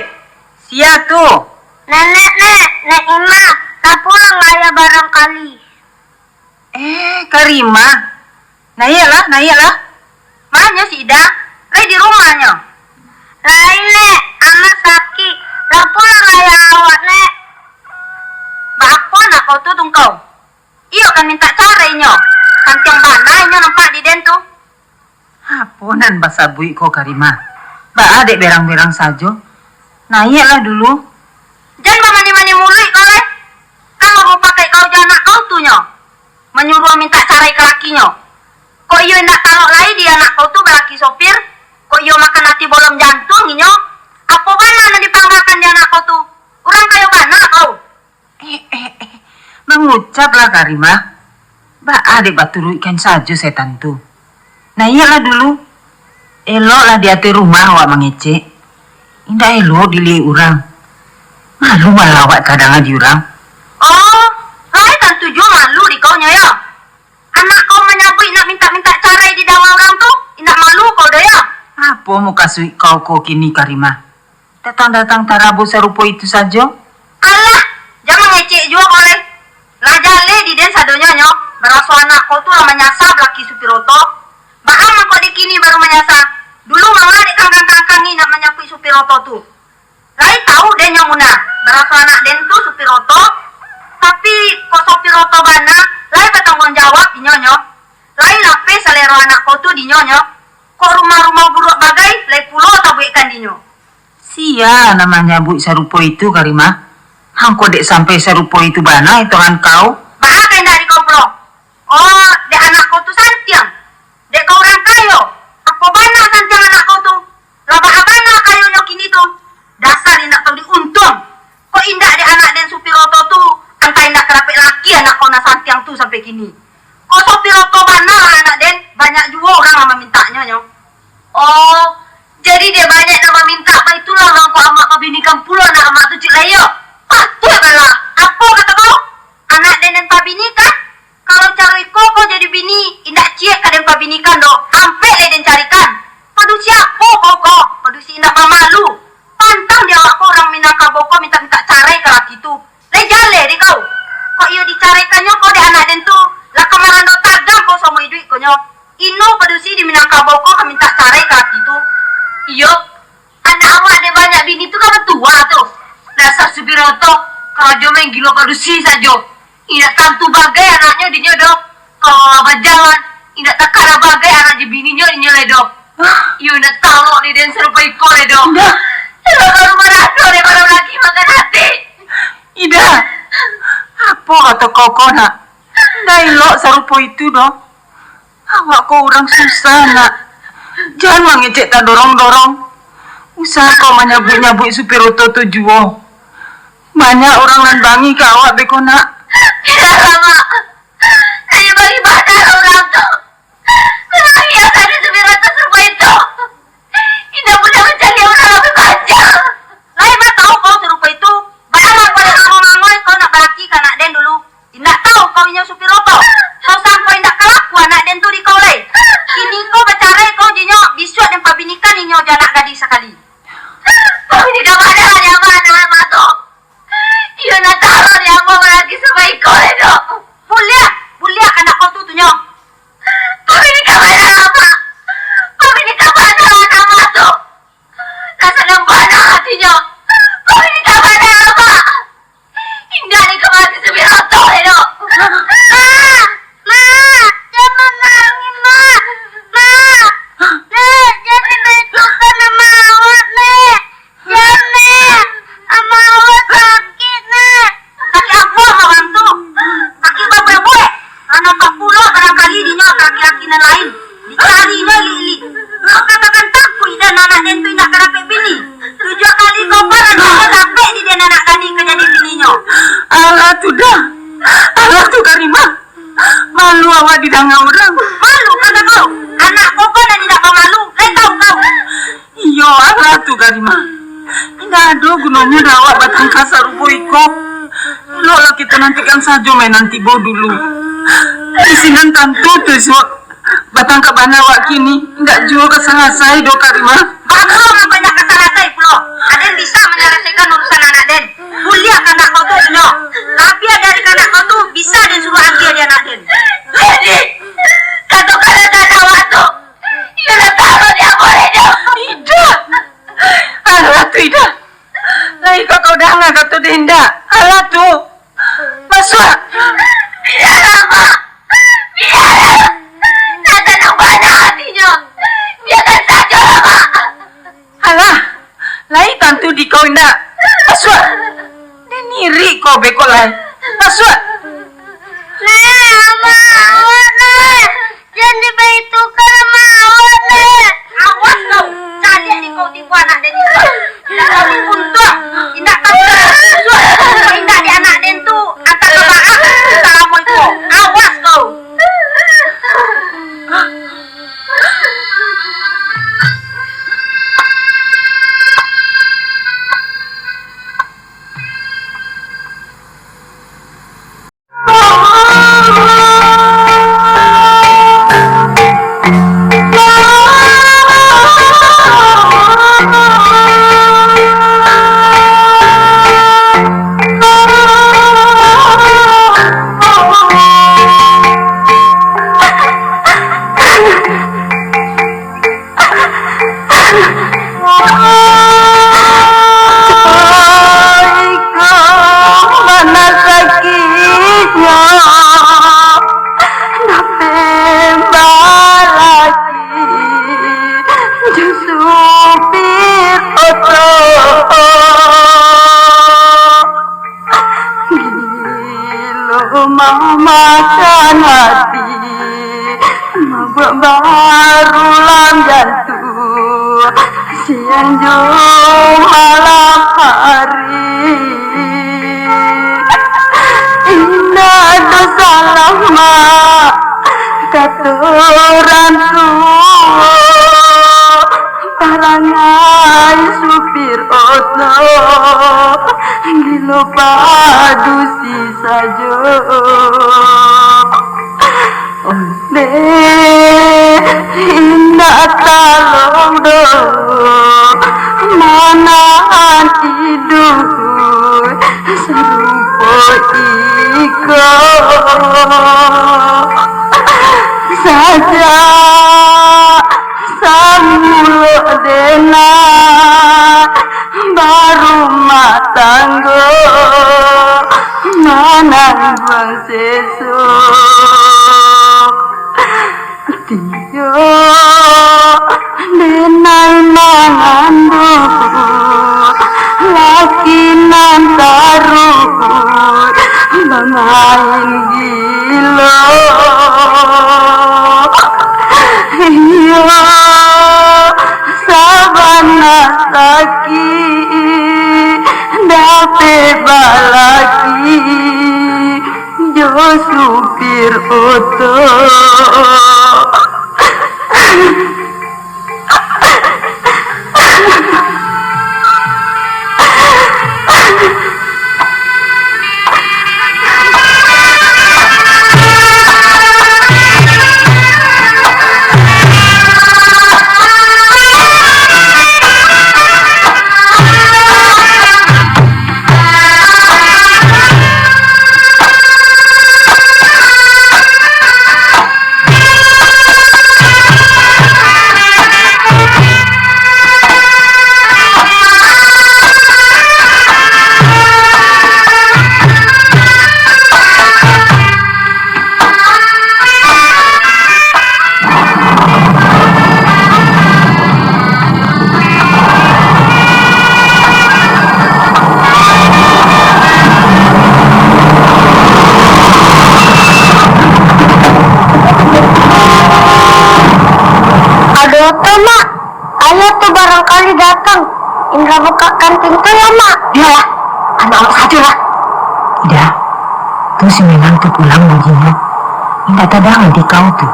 Speaker 2: sia tuh.
Speaker 7: Nek Ima, tak pulang ayah barangkali.
Speaker 2: Karima. Nah iyalah.
Speaker 3: Mana si Ida? Lai di rumahnya.
Speaker 7: Lain Nek, anak sakit. Tak pulang ayah awak Nek.
Speaker 3: Apa nak kau tuh tungkau? Iyo kan minta cara inyo. Kantiang bana inyo nampak di den tuh.
Speaker 2: Aponan bahasa bui ko Karima. Ba adek berang-berang saja. Nah iyalah dulu.
Speaker 3: Jangan mani-mani mulai kau le. Kan mau pakai kau jana kau tuh nyo. Menyuruh minta cara ke lakinya. Kok iyo ndak talok lai dia anak kau tuh berlaki sopir. Kok iyo makan hati bolong jantung inyo. Apa bana na dipanggakan dia anak kau tuh? Orang kayo bana kau.
Speaker 2: Mengucaplah Karima. Ba adek batu ikan saja setan tuh. Nah iyalah dulu. Eloklah di hati rumah awak mengecek. Indah elok dilihat orang. Malu malah awak kadang di orang.
Speaker 3: Oh, lai kan tujuh malu di kau ya. Anak kau menyabui nak minta-minta cara di dalam orang tuh. Indak malu kau dah ya.
Speaker 2: Apa mau kasih kau kini Karima? Datang-datang tarabu serupa itu saja.
Speaker 3: Alah, jangan ngecek juga kau le. Lah jale di den sadonya nyo. Berasu anak kau tuh lama nyasab laki supiroto. Bahkan kau di kini baru menyasab. Dulu mama di kangkang-kangkangi nak menyapui supiroto tuh. Lai tahu den yang muna. Berasu anak den tuh supiroto. Tapi kok supiroto bana, lai bertanggung jawab di nyonyo. Lai lape selero anak kau tuh di nyonyo. Kok rumah-rumah buruk bagai, lai pulau tabuikan di nyo.
Speaker 2: Sia namanya bu serupa itu Karima. Hangko dek sampai serupa itu bana hitungan kau.
Speaker 3: Bahkan dari kau bro. Oh, dek anak kau tuh santiang. Dek kau orang kayo. Apa bana santiang anak kau tuh? Laba abana kayo nyo kini tuh. Dasar indak tahu diuntung. Kok indak dek anak den supiroto tuh. Antai indak kerapik laki anak kau na santiang tuh sampai kini. Kok supiroto bana anak den. Banyak juga orang nama mintanya nyo. Oh, jadi dia banyak nama minta. Apa itulah orang kau amak pabinikan pula anak amak tuh cik layo. Patuh kalah. Apa kata kau? Anak den dan pabinikan? Kalau cari kau jadi bini, indak cie kadang pabinikan do. Ampe le den carikan. Padu siapa kau? Padu si indak pamalu. Pantang dia awak orang Minangkabau kau minta-minta carai ke laki tu. Le jale di kau. Kok iyo dicarikannya kau di anak den tu. Lah kamaran do tagang kau sama duit kau nyo. Ino padu si di Minangkabau kau minta carai ke laki tu. Iyo. Anak awak ada banyak bini tu kan tua tuh. Dasar Subiroto, kalau main gila padusi saja. Indak tentu bagai anaknya di nyodok. Kalau laba jalan, indak takara bagai anak je bininya di nyoledok. Iyo indak talok di den serupa iko ledok. Ida baru marah deh baru lagi makan hati.
Speaker 2: Ida, apa kata koko nak. Dah elok serupa itu doh. Awak kau orang susah nak. Jangan mengecek tak dorong-dorong. Usaha kau menyabut-nyabut supir oto tu juo. Banyak orang nan bangi ke awak beko nak.
Speaker 3: Tidak lama. Saya bagi badar orang tu. Memang ia tadi supir oto serupa itu. Tidak boleh mencari orang lebih panjang.
Speaker 7: Lai mah tahu kau serupa itu. Bayangkan pada ngomong-ngomong kau nak balaki ke anak den dulu. Tidak tahu kau punya supir oto. Kau sampai tidak kelaku anak den tu di kau lai. Kini kau bercerai kau jinyo bisuat dan pabinikan inyo janak gadis sekali.
Speaker 3: Kami tidak badar yang mana lama tu. Ia nak tahu yang mau lagi sebaik kau itu.
Speaker 7: Bulia anak kau tu tunyo.
Speaker 3: Kami tidak badar lama. Kami tidak badar nama tu. Rasa nembana hatinya. Kami tidak badar lama. Indah ni kemati supir oto itu.
Speaker 7: Ma, jangan nangis ma. Jangan bertukar nama awak nek. Jangan, sama awak sakit nek. Kaki apa orang tu? Kaki berapa? Anak 40 barangkali dinyo kaki-kaki na lain. Dicari na lili. Kau katakan takut dan anak den tu nak kerapik bini. 7 kali kau parah dia sampai di den anak tadi kejadi bininya.
Speaker 2: Alah tu dah. Alah tu Karimah. Malu awak didanga orang.
Speaker 7: Malu kata kau. Anak kau kan tidak malu. Lai tahu kau.
Speaker 2: Iyo alah tu Karimah. Tidak ada gunanya dah awak batang kasar rupo iko. Lo lah kita nantikan saja main nanti bo dulu. Di sini tentu tu so. Batang kabana awak kini. Tidak juga kesalah-salah do Karimah.
Speaker 7: Bagus orang banyak kesalahan pulo. Aden bisa menyelesaikan urusan anak den. Mulia anak kau tu dinyo. Tapi dari anak kau tu bisa den suruh ambil dia anak den.
Speaker 3: Jadi, satu kali tak awak tu. Ia nak tahu dia boleh tu.
Speaker 2: Tidak. Alah tu tidak. Lai kau dah ngah kata Dinda. Alah tu. Masuk.
Speaker 3: Biar lama. Biar. Tak nembana hatinya. Biarkan saja lama.
Speaker 2: Alah. Lai tantu di kau indah. Masuk. Dia niri kau beko lai. Masuk.
Speaker 7: Nek, awak nek. Jangan diberitakan sama awak nek. Awas kau. Cari di kau tipu anak den itu. Dah kami untung. Indak kau suara. Indak di anak den tu. Antar ke maaf. Salamu itu. Awas kau.
Speaker 2: Makan hati baru lam jantung siang malam hari indah dosa lama katoran tua parangai supir oto gilo padu si sajo onde indah talong do manaan tidur serupo iko saja samulo dena baru matanggo manang bang sesok tiyo denai mangando laki nan taruh Mamain gila. Iya, sabana sakit, dapat balaki, jo supir oto.
Speaker 7: Mak, ayah tuh barangkali datang. Indra bukakan pintu ya, Mak.
Speaker 2: Iyalah, anak saja lah. Ida, tuh si Menang tuh pulang baginya. Indah tadang di kau tuh.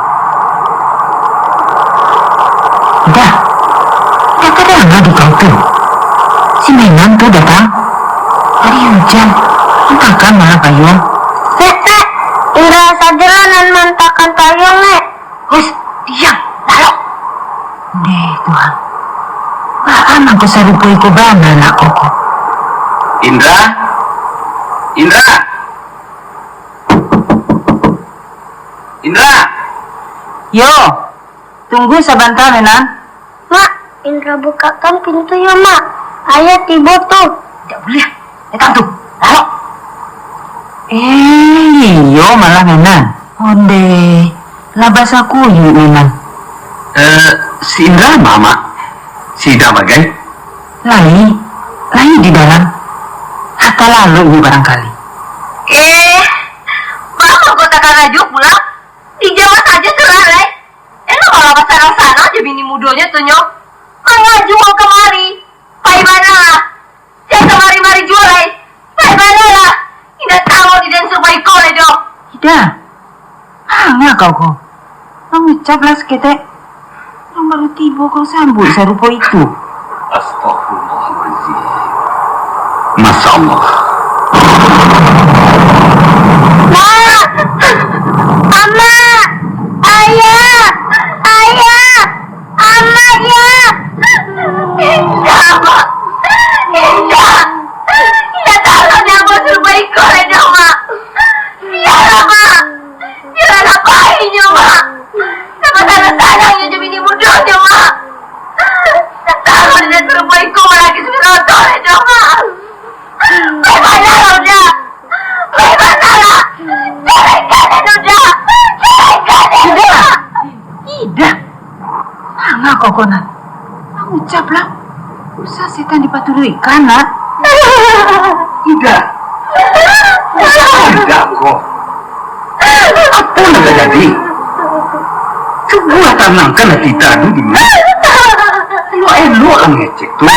Speaker 2: Ida tadang di kau tuh. Si Menang tuh datang. Hari hujan, entahkan malah payung.
Speaker 7: Nek, Indra sajalah nan mantakan payung, Nek.
Speaker 2: Hus, diam, lalu. Deh Tuhan, baan aku sarupui ko ba anak ko?
Speaker 1: Indra? Indra? Indra?
Speaker 2: Yo, tunggu sebentar Menan.
Speaker 7: Mak, Indra bukakan pintu ya, Mak. Ayah tiba tuh.
Speaker 2: Tidak boleh, datang tuh, lalu. Iyo malah Menan. Onde, labas aku yuk Menan.
Speaker 1: Si Indra mama? Si Ida bagai?
Speaker 2: Lain di dalam. Hatta lalu ini barangkali.
Speaker 3: Mama kota karajuk pulang. Di Jawa saja seralai. Lo malah pasarang sana aja bini mudonya tuh nyok. Ngaju kemari. Pai mana lah. Saya kemari-mari jualai. Pai mana lah. Tidak tahu di dan supaya kau le dong.
Speaker 2: Ida, hanga kau. Mengucaplah seketek. Yang baru tiba kau sambut sarupa itu.
Speaker 1: Astagfirullahaladzim. Masya Allah.
Speaker 7: Mama, ayah, ama ya.
Speaker 3: Indah, Mak. Indah. Indah tahu dia mau supaya kau le dong, Mak. Biarlah, Mak. Biarlah painya, Mak. Sama sana-sananya aja bini mudonya, Mak. Tahu dia supaya kau lagi sudah nonton le dong, Mak. Bagaimana lah udah? Bagaimana lah? Ceraikan udah. Ceraikan udah.
Speaker 2: Ida, hanga kau konan. Mengucaplah. Usah setan dipatului kanak.
Speaker 1: Ida. Ida kok. Apa yang terjadi? Coba tenangkan hati tadi di mana? Lo lah ngecek tuh.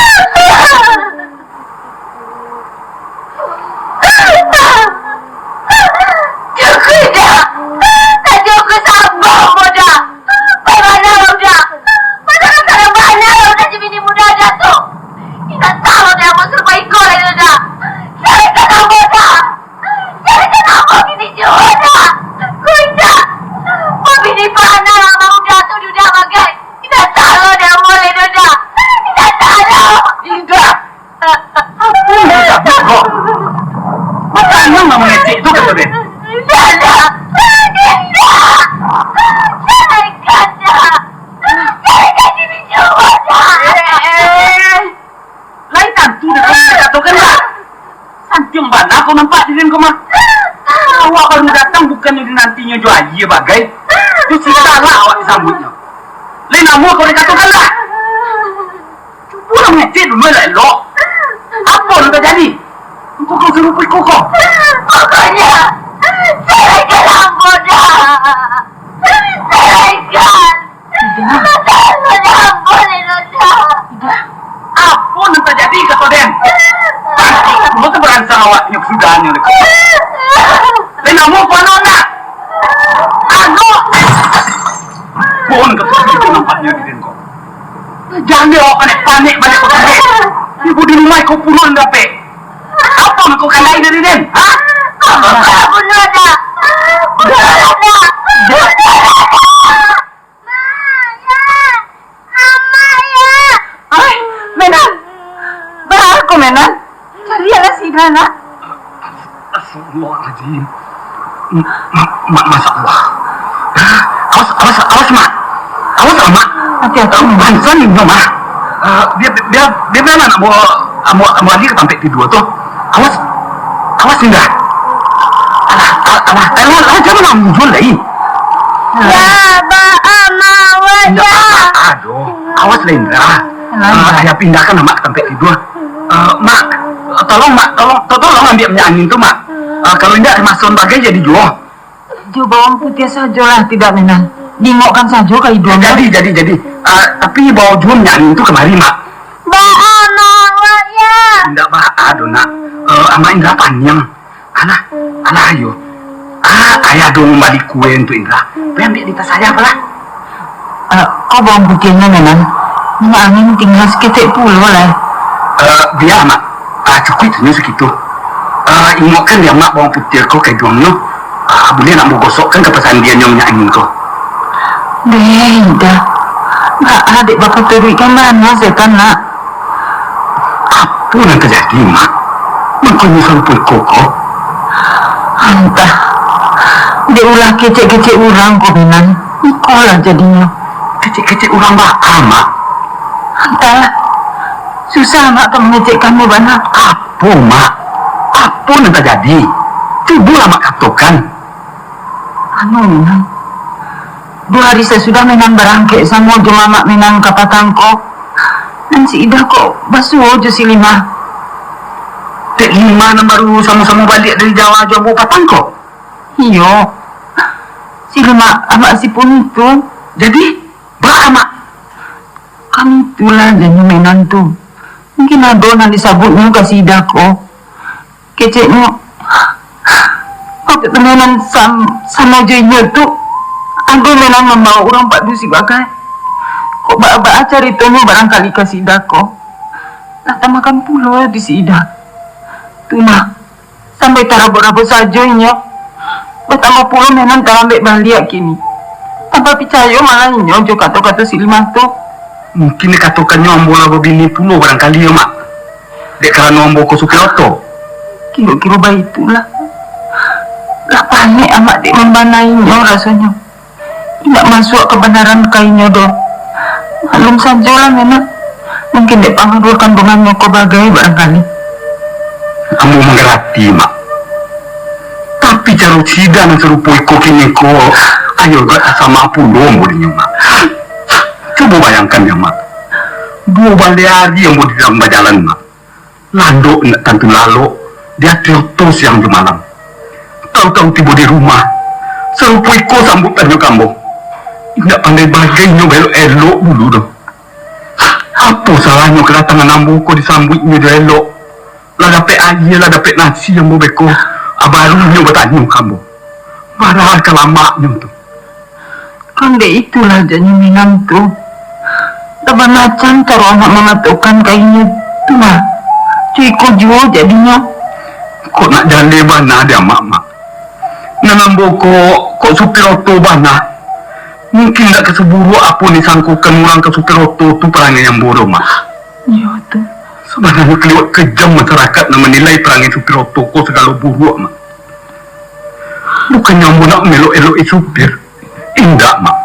Speaker 1: Awak baru datang bukannya nantinya jo aja bagai. Tu si salah awak disambutnya. Lain nama kau dikatakan lah. Pulang ngecek dulu lah elok. Apa yang terjadi? Kau serupai kau.
Speaker 3: Pokoknya, ceraikan Ambo dah. Ceraikan. Nona Ambo nih, Nona.
Speaker 1: Apa yang terjadi kata Den? Pasti kamu seberansang awaknya kesudahnya. Dan kamu apa Nona? Anu. Pun kesulitan nampaknya di Den kok. Jangan dia panik banyak panik. Ibu di rumah kau puluhan dapat. Apa yang kau kalai dari Den? Hah?
Speaker 3: Kamu Nona.
Speaker 2: Ay, Menan. Aku Menan. Carilah si Nana.
Speaker 1: Astagfirullahaladzim. Mak, Masya Allah. Awas, Mak. Awas, Mak.
Speaker 2: Hati-hati.
Speaker 1: Bansan ini, Mak. Dia mana nak mau lagi ke sampai tidur tuh. Awas, Linda. Alah, jangan muncul lagi.
Speaker 3: Ya, Mawar ya.
Speaker 1: Aduh, awas Linda. Saya pindahkan Mak ke sampai tidur. Mak, tolong ambil minyak angin tuh, Mak. Kalau tidak masuk bagai jadi jual.
Speaker 2: Jo bawang putih saja lah, tidak Menan. Dingokkan saja ke hidungnya.
Speaker 1: Jadi. Tapi bawa jual minyak angin tuh kemari, Mak.
Speaker 3: Mawar ya.
Speaker 1: Tidak aduh nak. Ama Indra panjang. Alah ayo. Ayah dong balik kue untuk Indra. Ambil di tas saya apalah.
Speaker 2: Kau bawang putihnya Menan. Minyak angin tinggal seketik puluh lah.
Speaker 1: Biar Mak. Cukup itu segitu. Ingatkan ya Mak bawang putih kau kayak dong lo. Boleh nak mau gosokkan ke pesandian yang minyak angin kau.
Speaker 2: Dah. Nggak adik bapak turunkan mana setan nak.
Speaker 1: Apa yang terjadi Mak? Maka nyesal pun koko.
Speaker 2: Entah. Dia ulah kecek-kecek orang kok Menan. Kau lah jadinya.
Speaker 1: Kecek-kecek orang bakal Mak.
Speaker 2: Entahlah. Susah Mak akan mengecekkanmu banyak.
Speaker 1: Apa Mak? Apa yang terjadi? Coba Mak katakan.
Speaker 2: Menan. 2 hari sesudah Menan berangkit sama jo mamak Menan kapatangko. Dan si Ida kok basuh jo si Lima.
Speaker 1: Dek Lima yang baru sama-sama balik dari Jawa Jawa Patang kok.
Speaker 2: Iyo. Si Lima amak si pun itu.
Speaker 1: Jadi, berapa Mak?
Speaker 2: Kan itulah jadi Menan tuh. Mungkin adonan disabutnya ke si Ida kok. Keceknya. Waktu temenan sama joinya tuh. Aku Menan membawa orang Pak Dusi bagai. Kok bak-bak ceritanya barangkali ke si Ida kok. Nah, makan pulau di si Ida. Tuh Mak. Sampai tarabot-rabot sajonya. Betapa pulau Menan terambik balik kini. Tanpa percaya malah nyojo kata-kata si Lima tuh.
Speaker 1: Mungkin dikatakannya ambola bini pulau barangkali ya Mak. Dek karena ambo ko Sukioto.
Speaker 2: Kira-kira baik itulah. Lah panik amat dek membanainya rasanya. Tidak masuk kebenaran kainnya dong. Malum saja lah Menan. Mungkin dek pengaruhkan dengannya kau bagai barangkali.
Speaker 1: Kamu mengerti Mak. Tapi cara sidang serupa iko kini ko. Ayo gak sama pulau bolehnya Mak. Coba bayangkan ya Mak. 2 hari yang mau di dalam jalan Mak. Lando nak tantu lalu. Dia terus yang di malam. Tahu-tahu tiba di rumah. Serupa iko sambutannya kamu. Tidak pandai bagainya belok-elok dulu dong. Apa salahnya kedatangan ambuku disambutnya dia elok. Lah dapat air, lah dapat nasi yang mau beko. Barunya bertanya kamu. Marah kelamaknya tu.
Speaker 2: Kan dek itulah jadi Menan tuh. Teban macam taruh anak mengatakan kainnya tuh mah. Cuy kok jual jadinya.
Speaker 1: Kok nak jalan mana dia mak-mak. Nangambo kok supir oto bana. Mungkin tak keseburu apa ni sangkukan orang ke supir oto tu perangai yang bodoh mak.
Speaker 2: Iya tuh.
Speaker 1: Sebenarnya keliwat kejam masyarakat nak menilai perangai supir oto kok segala buruk mak. Bukannya ambo nak melok-elok supir. Indah mak.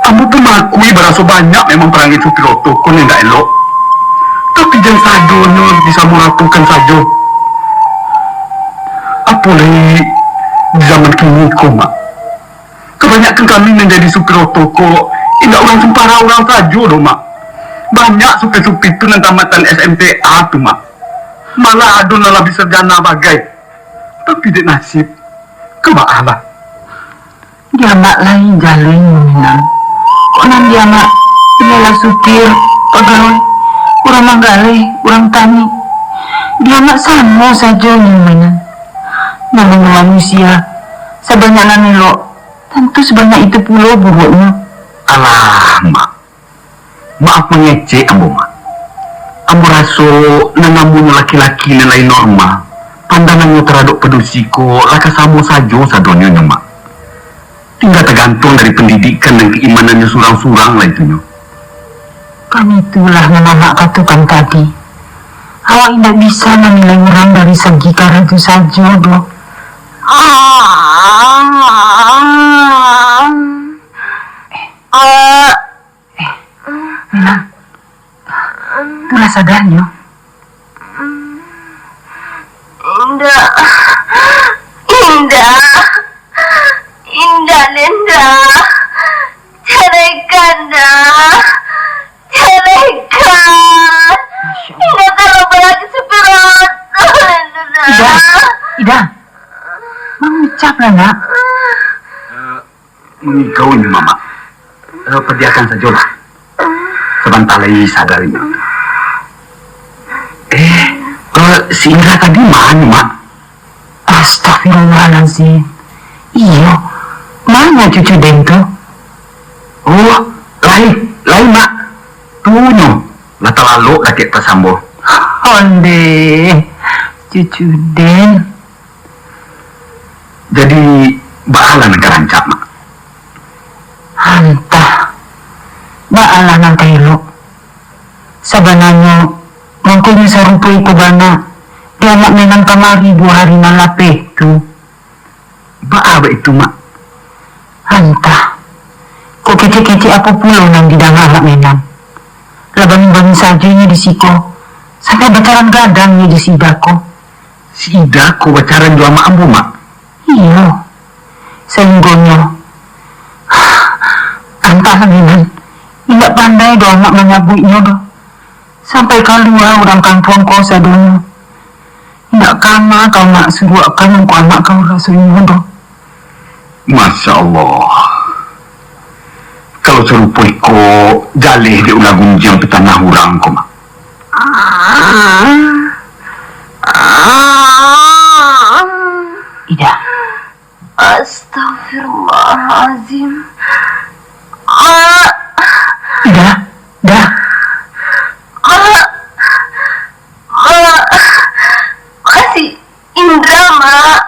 Speaker 1: Ambo tu mengakui berasa banyak memang perangai supir oto kok ni tak elok. Tapi jangan sadonya disamuratukan saja. Apa lagi di zaman kini kok mak. Kebanyakan kami menjadi supir otoko. Tidak orang sempara orang saja loh mak. Banyak supir-supir itu yang tamatan SMTA tuh mak. Malah ada yang lebih sarjana bagai.
Speaker 5: Tapi dek nasib, kemana?
Speaker 2: Dia mak lain jalan menang. Kok nan dia mak ialah supir, pegawai, orang manggaleh, orang tani. Dia mak sama saja mana. Namanya manusia, sebanyak nanelo, tentu sebanyak itu pula buruknya.
Speaker 1: Alah, mak. Maaf mengecek ambo, mak. Ambo raso nanamun laki-laki yang lain normal. Pandangannya terhadap pedusiko, laka samo saja sadonyo mak. Tinggal tergantung dari pendidikan dan keimanannya surang-surang lah itunya.
Speaker 2: Kan itulah menamak katakan tadi. Awak tidak bisa menilai orang dari segi cara itu saja, dok. Minang, itulah sadarnya.
Speaker 3: Indah, Linda, ceraikan dah, ceraikan. Indah kalau lagi supir
Speaker 2: Ida, mengucaplah nak.
Speaker 1: Mengikau ini, mama. Perdiakan saja lah. Sebentar lagi sadarinya. Si Indra tadi mana, mak?
Speaker 2: Astagfirullahaladzim. Iya, mana cucu Den tu?
Speaker 1: Oh, lain mak. Tuno, lah terlalu lagi tersambo.
Speaker 2: Onde, cucu Den.
Speaker 1: Jadi, bakalan kerancap, mak.
Speaker 2: Hantah, baalah nang kailo. Sebenarnya, mangkunya sarupui kubana. Dia mak menang kamari 2 hari nalape tu.
Speaker 1: Apa itu, mak?
Speaker 2: Hantah, kok kecil-kecil apa pulau nang di dalam mak menang. Labang-bang sajanya di siko. Sampai bakaran gadangnya di sidako.
Speaker 1: Si Ida kok pacaran dua mak ambo, mak?
Speaker 2: Iya, sehinggonya. Antah menang. Tidak pandai doa mak menyabuinya doh. Sampai keluar orang kampung kau sadonya. Tidak kama kau nak suruh akan kau anak kau rasanya doh.
Speaker 1: Masya Allah. Kalau serupui ko jaleh di ulah gunjang petanah hurang ko, mak.
Speaker 2: Ida.
Speaker 3: Astagfirullahaladzim.
Speaker 2: Ida. Dah.
Speaker 3: Masih Indra, mak.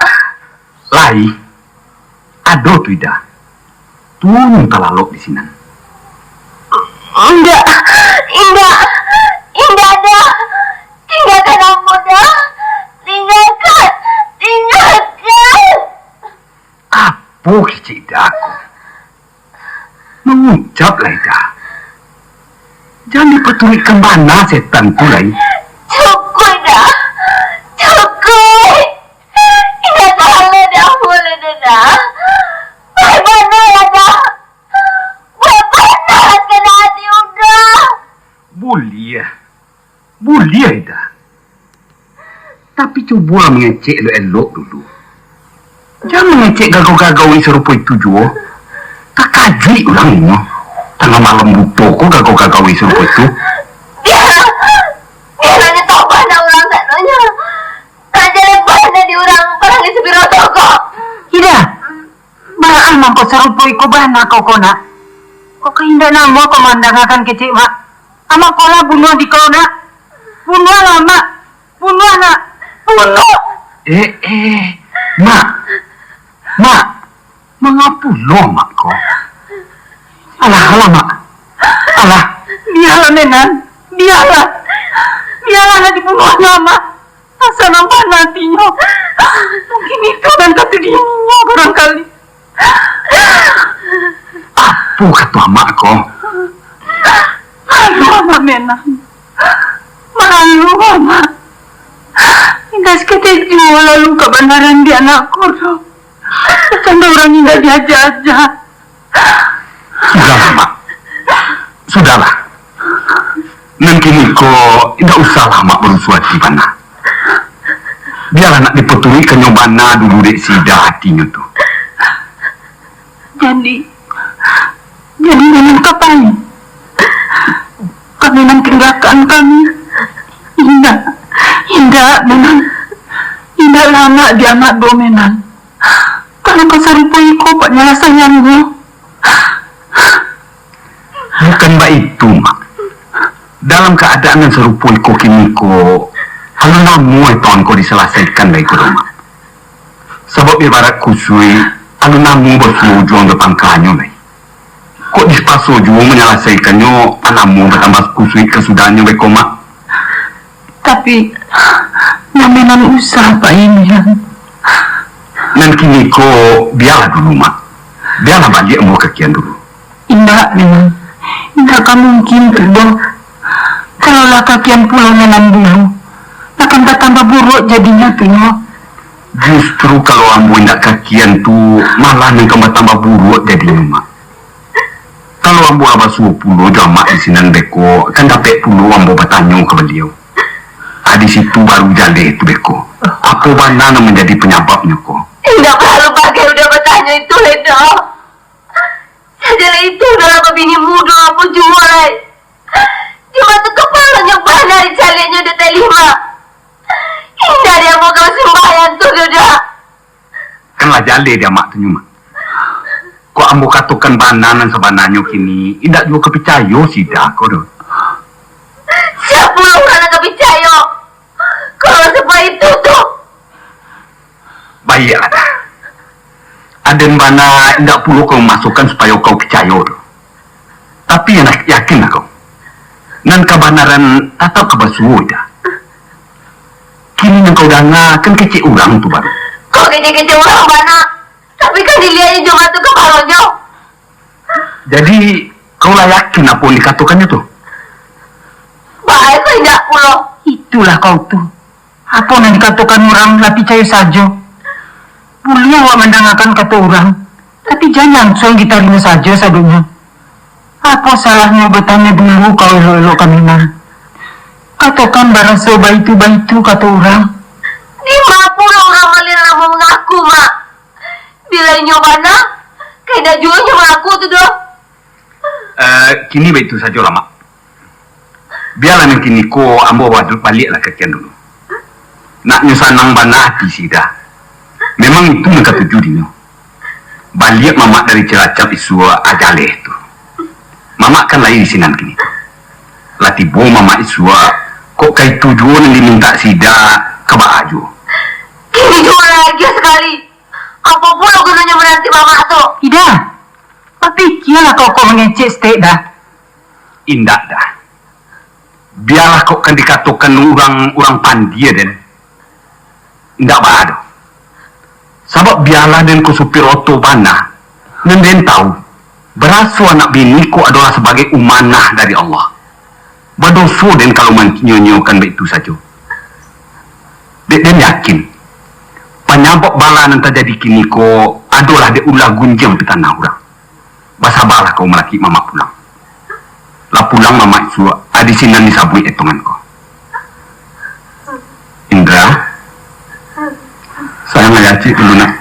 Speaker 1: Lai. Aduh tuh Ida. Tuh talalok di sini.
Speaker 3: Indah dah. Tinggalkan aku dah. Tinggalkan.
Speaker 1: Apa kecik Ida aku? Mengucap lah Ida. Jangan dipetulik ke mana setan tu lai.
Speaker 3: Cukup dah. Indah salah dah boleh dah. Bagaimana ya dah? Bagaimana kena hati udah?
Speaker 1: Boleh Ida. Tapi coba mengecek elok dulu. Jangan mengecek gagau-gagau yang serupa itu juga. Tak kaji ulang ini. Tengah malam butuh kok gagau-gagau yang serupa itu.
Speaker 3: Dia nanya tahu mana orang tak nanya. Tak jadi mana diurang perang di sepiro toko.
Speaker 2: Ida. Balah mampu serupui ko bana kau kona. Kok kainda namo komandangan kecik mak. Amak kola bunuh di kau nak. Bunuh lah mak. Bunuh nak. Bunuh.
Speaker 1: Mak. Mengapa lo mak kau? Alah mak. Alah.
Speaker 2: Biarlah nenan. Biarlah nak dibunuh nama. Asal nampak nantinya. Mungkin itu dan kata dirinya barangkali.
Speaker 1: Apa kata mak kau?
Speaker 2: Aduh, mak menan. Malu, mak. Hingga seketika jua lalu kebenaran di anakku. Bukan orang yang dia jajah.
Speaker 1: Sudahlah, mak. Sudahlah. Nanti kau tidak usahlah mak berusuat di mana. Biarlah nak dipetuli kenyobana dulu dek sida hatinya tuh.
Speaker 2: Jadi memang kapan? Kami memang tinggalkan kami. Indah memang. Indah lama dia amat dominan. Kalau kau saripui ko pak nyalasannya.
Speaker 1: Bukan mbak itu, mak. Dalam keadaan yang serupa ko kini ko, kalau namu tahun ko diselesaikan dari ko, mak. Sebab ibarat kusui, kalau namu bersujuang depan kanyo, mak. Kok dispasoju menyelesaikannya, anamu bertambah kusui kesudahannya, beko, mak.
Speaker 2: Tapi namanya usaha pak ini ya.
Speaker 1: Dan kini ko biarlah dulu, mak. Biarlah balik umur kekian dulu.
Speaker 2: Indah memang. Indah kan mungkin tuh. Kalaulah kakian pulau memang dulu, akan bertambah buruk jadinya tuh.
Speaker 1: Justru kalau ambo indak kakian tuh malah yang tambah buruk jadinya, mak. Kalau ambo abah suruh pulau jamak di sini beko, kan dapat pulau ambo bertanya ke beliau. Di situ baru jale itu beko. Apa mana menjadi penyebabnya kok?
Speaker 3: Enggak perlu pakai udah bertanya itu, Ledo. Sajalah itu udah apa bini muda apa jual. Cuma tuh kepalanya banyak dicaliannya udah terlima. Indah dia mau kau sembahyang tuh udah.
Speaker 1: Kan lah jale dia mak tu nyuma. Kok ambo katakan bananan sebananya kini, indak juga kepercaya sih dah kau dah.
Speaker 3: Siapa orang yang percaya? Kalau sebab itu tuh.
Speaker 1: Baiklah dah. Ada mana indak perlu kau masukkan supaya kau percaya tu. Tapi yang yakin lah kau. Nan kebenaran atau kebasuh dah. Kini yang kau dengar kan kecil orang tu baru.
Speaker 3: Kau kecil-kecil orang mana? Tapi kan dilihatnya cuma tuh kepalanya.
Speaker 1: Jadi kau lah yakin apa yang dikatakannya tu?
Speaker 3: Baik kau tidak pulau.
Speaker 2: Itulah kau tuh. Apa yang dikatakan orang lah percaya saja. Boleh awak mendengarkan kata orang, tapi jangan soal diterima saja sadunya. Apa salahnya bertanya dulu kau elok-elok kami nak? Katakan barang sebaitu-baitu kata orang.
Speaker 3: 50 orang malin mau mengaku, mak. Bila nyobana, kena jualnya mengaku tu doh.
Speaker 1: Kini begitu saja lah, mak. Biarlah yang kini ko ambo balik lah kekian dulu. Nak nyusanang bana hati sih dah. Memang itu yang ketujuh dia. Balik mamak dari Cilacap isu ajale itu. Mamak kan lain di sinan kini. Latibo mamak isu kok kai tujuan yang diminta sida ke baju.
Speaker 3: Kini jual lagi sekali. Apa pula gunanya menanti mamak tu?
Speaker 2: Tidak. Tapi kialah kau mengecek stek dah.
Speaker 1: Indah dah. Biarlah kau kan dikatakan orang pandia dan indah bado. Sebab biarlah dan ku supir oto bana dan tahu berasu anak bini ku adalah sebagai umanah dari Allah. Berdosa dan kalau menyonyokan begitu saja. Dan yakin penyebab bala yang terjadi kini ko adalah dia ulah gunjam di tanah orang. Basabalah kau melaki mama pulang. Lah pulang mama itu adi sinan disabui etongan ko. Indra, saya ngajaci dulu nak.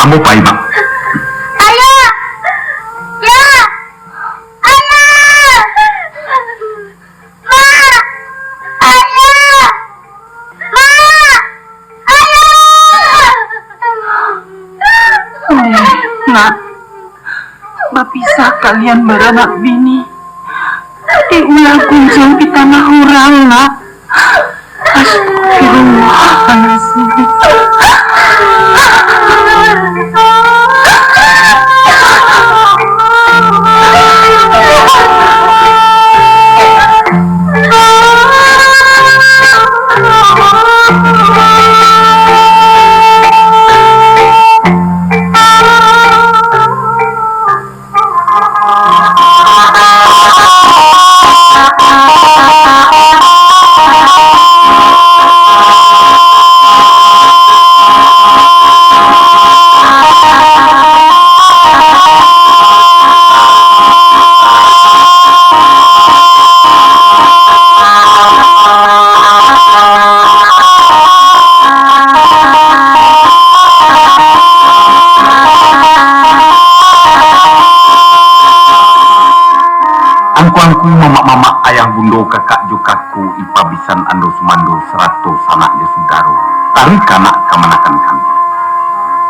Speaker 1: Ambo pai bang.
Speaker 7: Ayah! Ya! Ayah! Ma! Ayah! Ma! Ayah!
Speaker 2: Nak, bapisah kalian beranak bini. Diulah kunjung di tanah orang, nak.
Speaker 1: bundo kakak jukaku ipabisan ando sumando 100 anak je sudaro. Tarik anak kemanakan kami.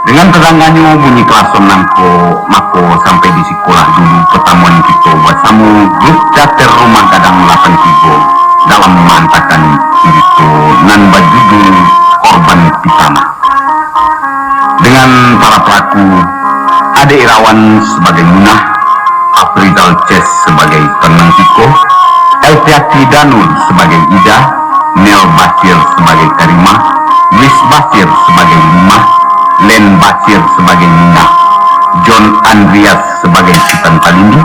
Speaker 1: Dengan teranggannya bunyi kelason nangko, mako sampai di sekolah dulu pertemuan kita bersama grup teater Rumah Gadang 83 dalam memantakan cerita nan berjudul Korban Pitana. Dengan para pelaku, Ade Irawan sebagai Munah, Afrizal Ces sebagai Tenang Tiko, Elfiati Danul sebagai Ida, Nel Basir sebagai Karimah, Luis Basir sebagai Limah, Len Basir sebagai Nina, John Andreas sebagai Sitan Palindi,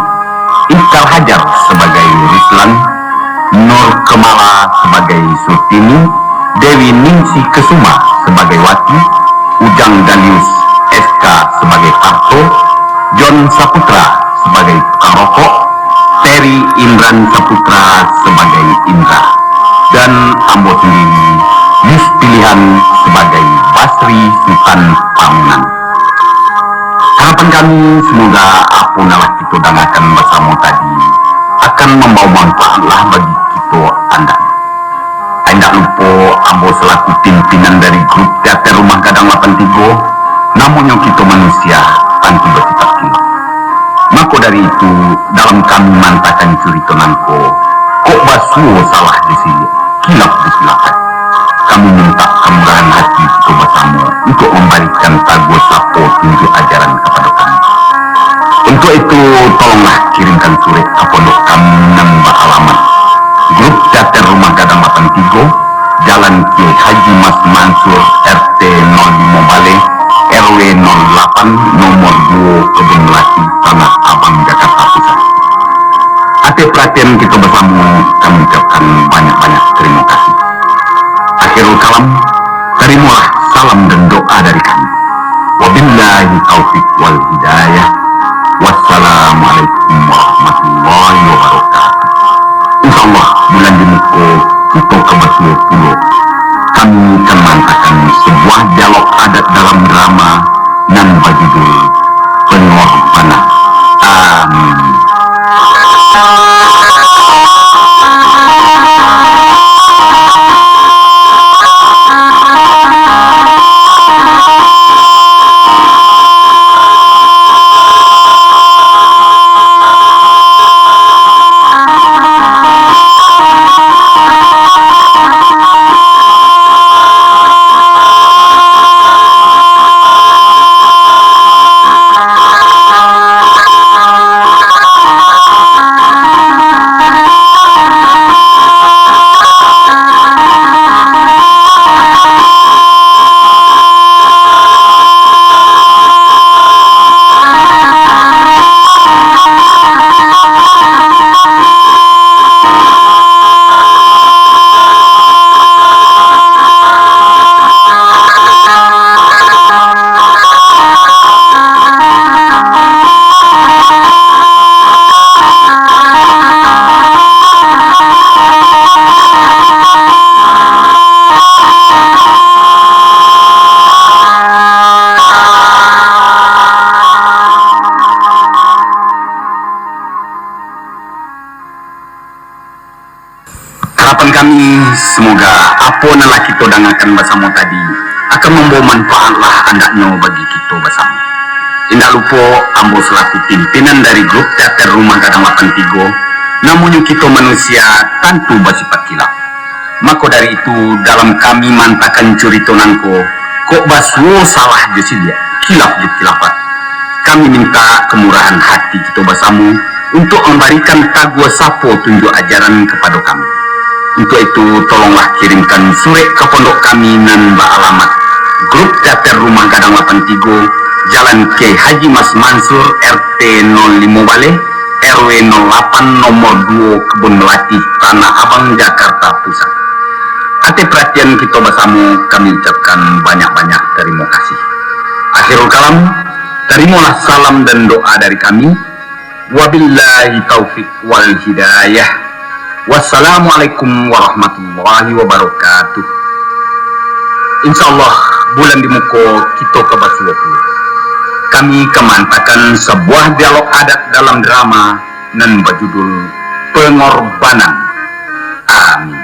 Speaker 1: Iskal Hajar sebagai Rislan, Nur Kemala sebagai Sultini, Dewi Ningsi Kesuma sebagai Wati, Ujang Dalius SK sebagai Parto, John Saputra sebagai tukang rokok, Terry Imran Saputra sebagai Indra, dan Ambo sendiri Yus pilihan sebagai Basri Sultan Pamunan. Harapan kami semoga apa nalah kita dangakan bersama tadi akan membawa manfaat lah bagi kita anda. Tidak lupa Ambo selaku pimpinan dari grup teater Rumah Gadang 83, namun yang kita manusia tentu bersifat kilap. Maka dari itu dalam kami mantakan cerita nangko, kok basuh salah di sini, kilap disilakan. Kami minta kemurahan hati kita bersama untuk memberikan tagu sapo tunjuk ajaran kepada kami. Untuk itu tolonglah kirimkan surat ke pondok kami nambah alamat Grup Teater Rumah Gadang 83, Jalan Kiai Haji Mas Mansur, RT 05 Bale, RW 08, nomor 2, Kebun Melati, Tanah Abang, Jakarta Pusat. Atas perhatian kita bersama, kami ucapkan banyak-banyak terima kasih. Akhirul kalam, terimalah salam dan doa dari kami. Wabillahi taufiq wal hidayah. Wassalamualaikum warahmatullahi wabarakatuh. Insyaallah bulan Jemuko kita ke Basua Pulau, kami akan mengangkatkan sebuah dialog adat dalam drama nan berjudul Pengorbanan. Amin. Kami semoga apa nalah kita dangakan bersama tadi akan membawa manfaat lah andaknya bagi kita bersama. Tidak lupa Ambo selaku pimpinan dari grup teater Rumah Gadang 83, namun kita manusia tentu bersifat kilap. Maka dari itu dalam kami mantakan cerita nangko, kok basuh salah je silia, kilap je kilafat. Kami minta kemurahan hati kita bersama untuk memberikan tagu sapo tunjuk ajaran kepada kami. Untuk itu tolonglah kirimkan surat ke pondok kami nan beralamat Grup Teater Rumah Gadang 83, Jalan Kiai Haji Mas Mansur, RT 05 Bale, RW 08, nomor 2, Kebun Melati, Tanah Abang, Jakarta Pusat. Atas perhatian kita bersama, kami ucapkan banyak-banyak terima kasih. Akhirul kalam, terimalah salam dan doa dari kami. Wabillahi taufiq wal hidayah. Wassalamualaikum warahmatullahi wabarakatuh. Insyaallah bulan di muko kita ke Basua Pulau, kami kemantakan sebuah dialog adat dalam drama nan berjudul Pengorbanan. kami.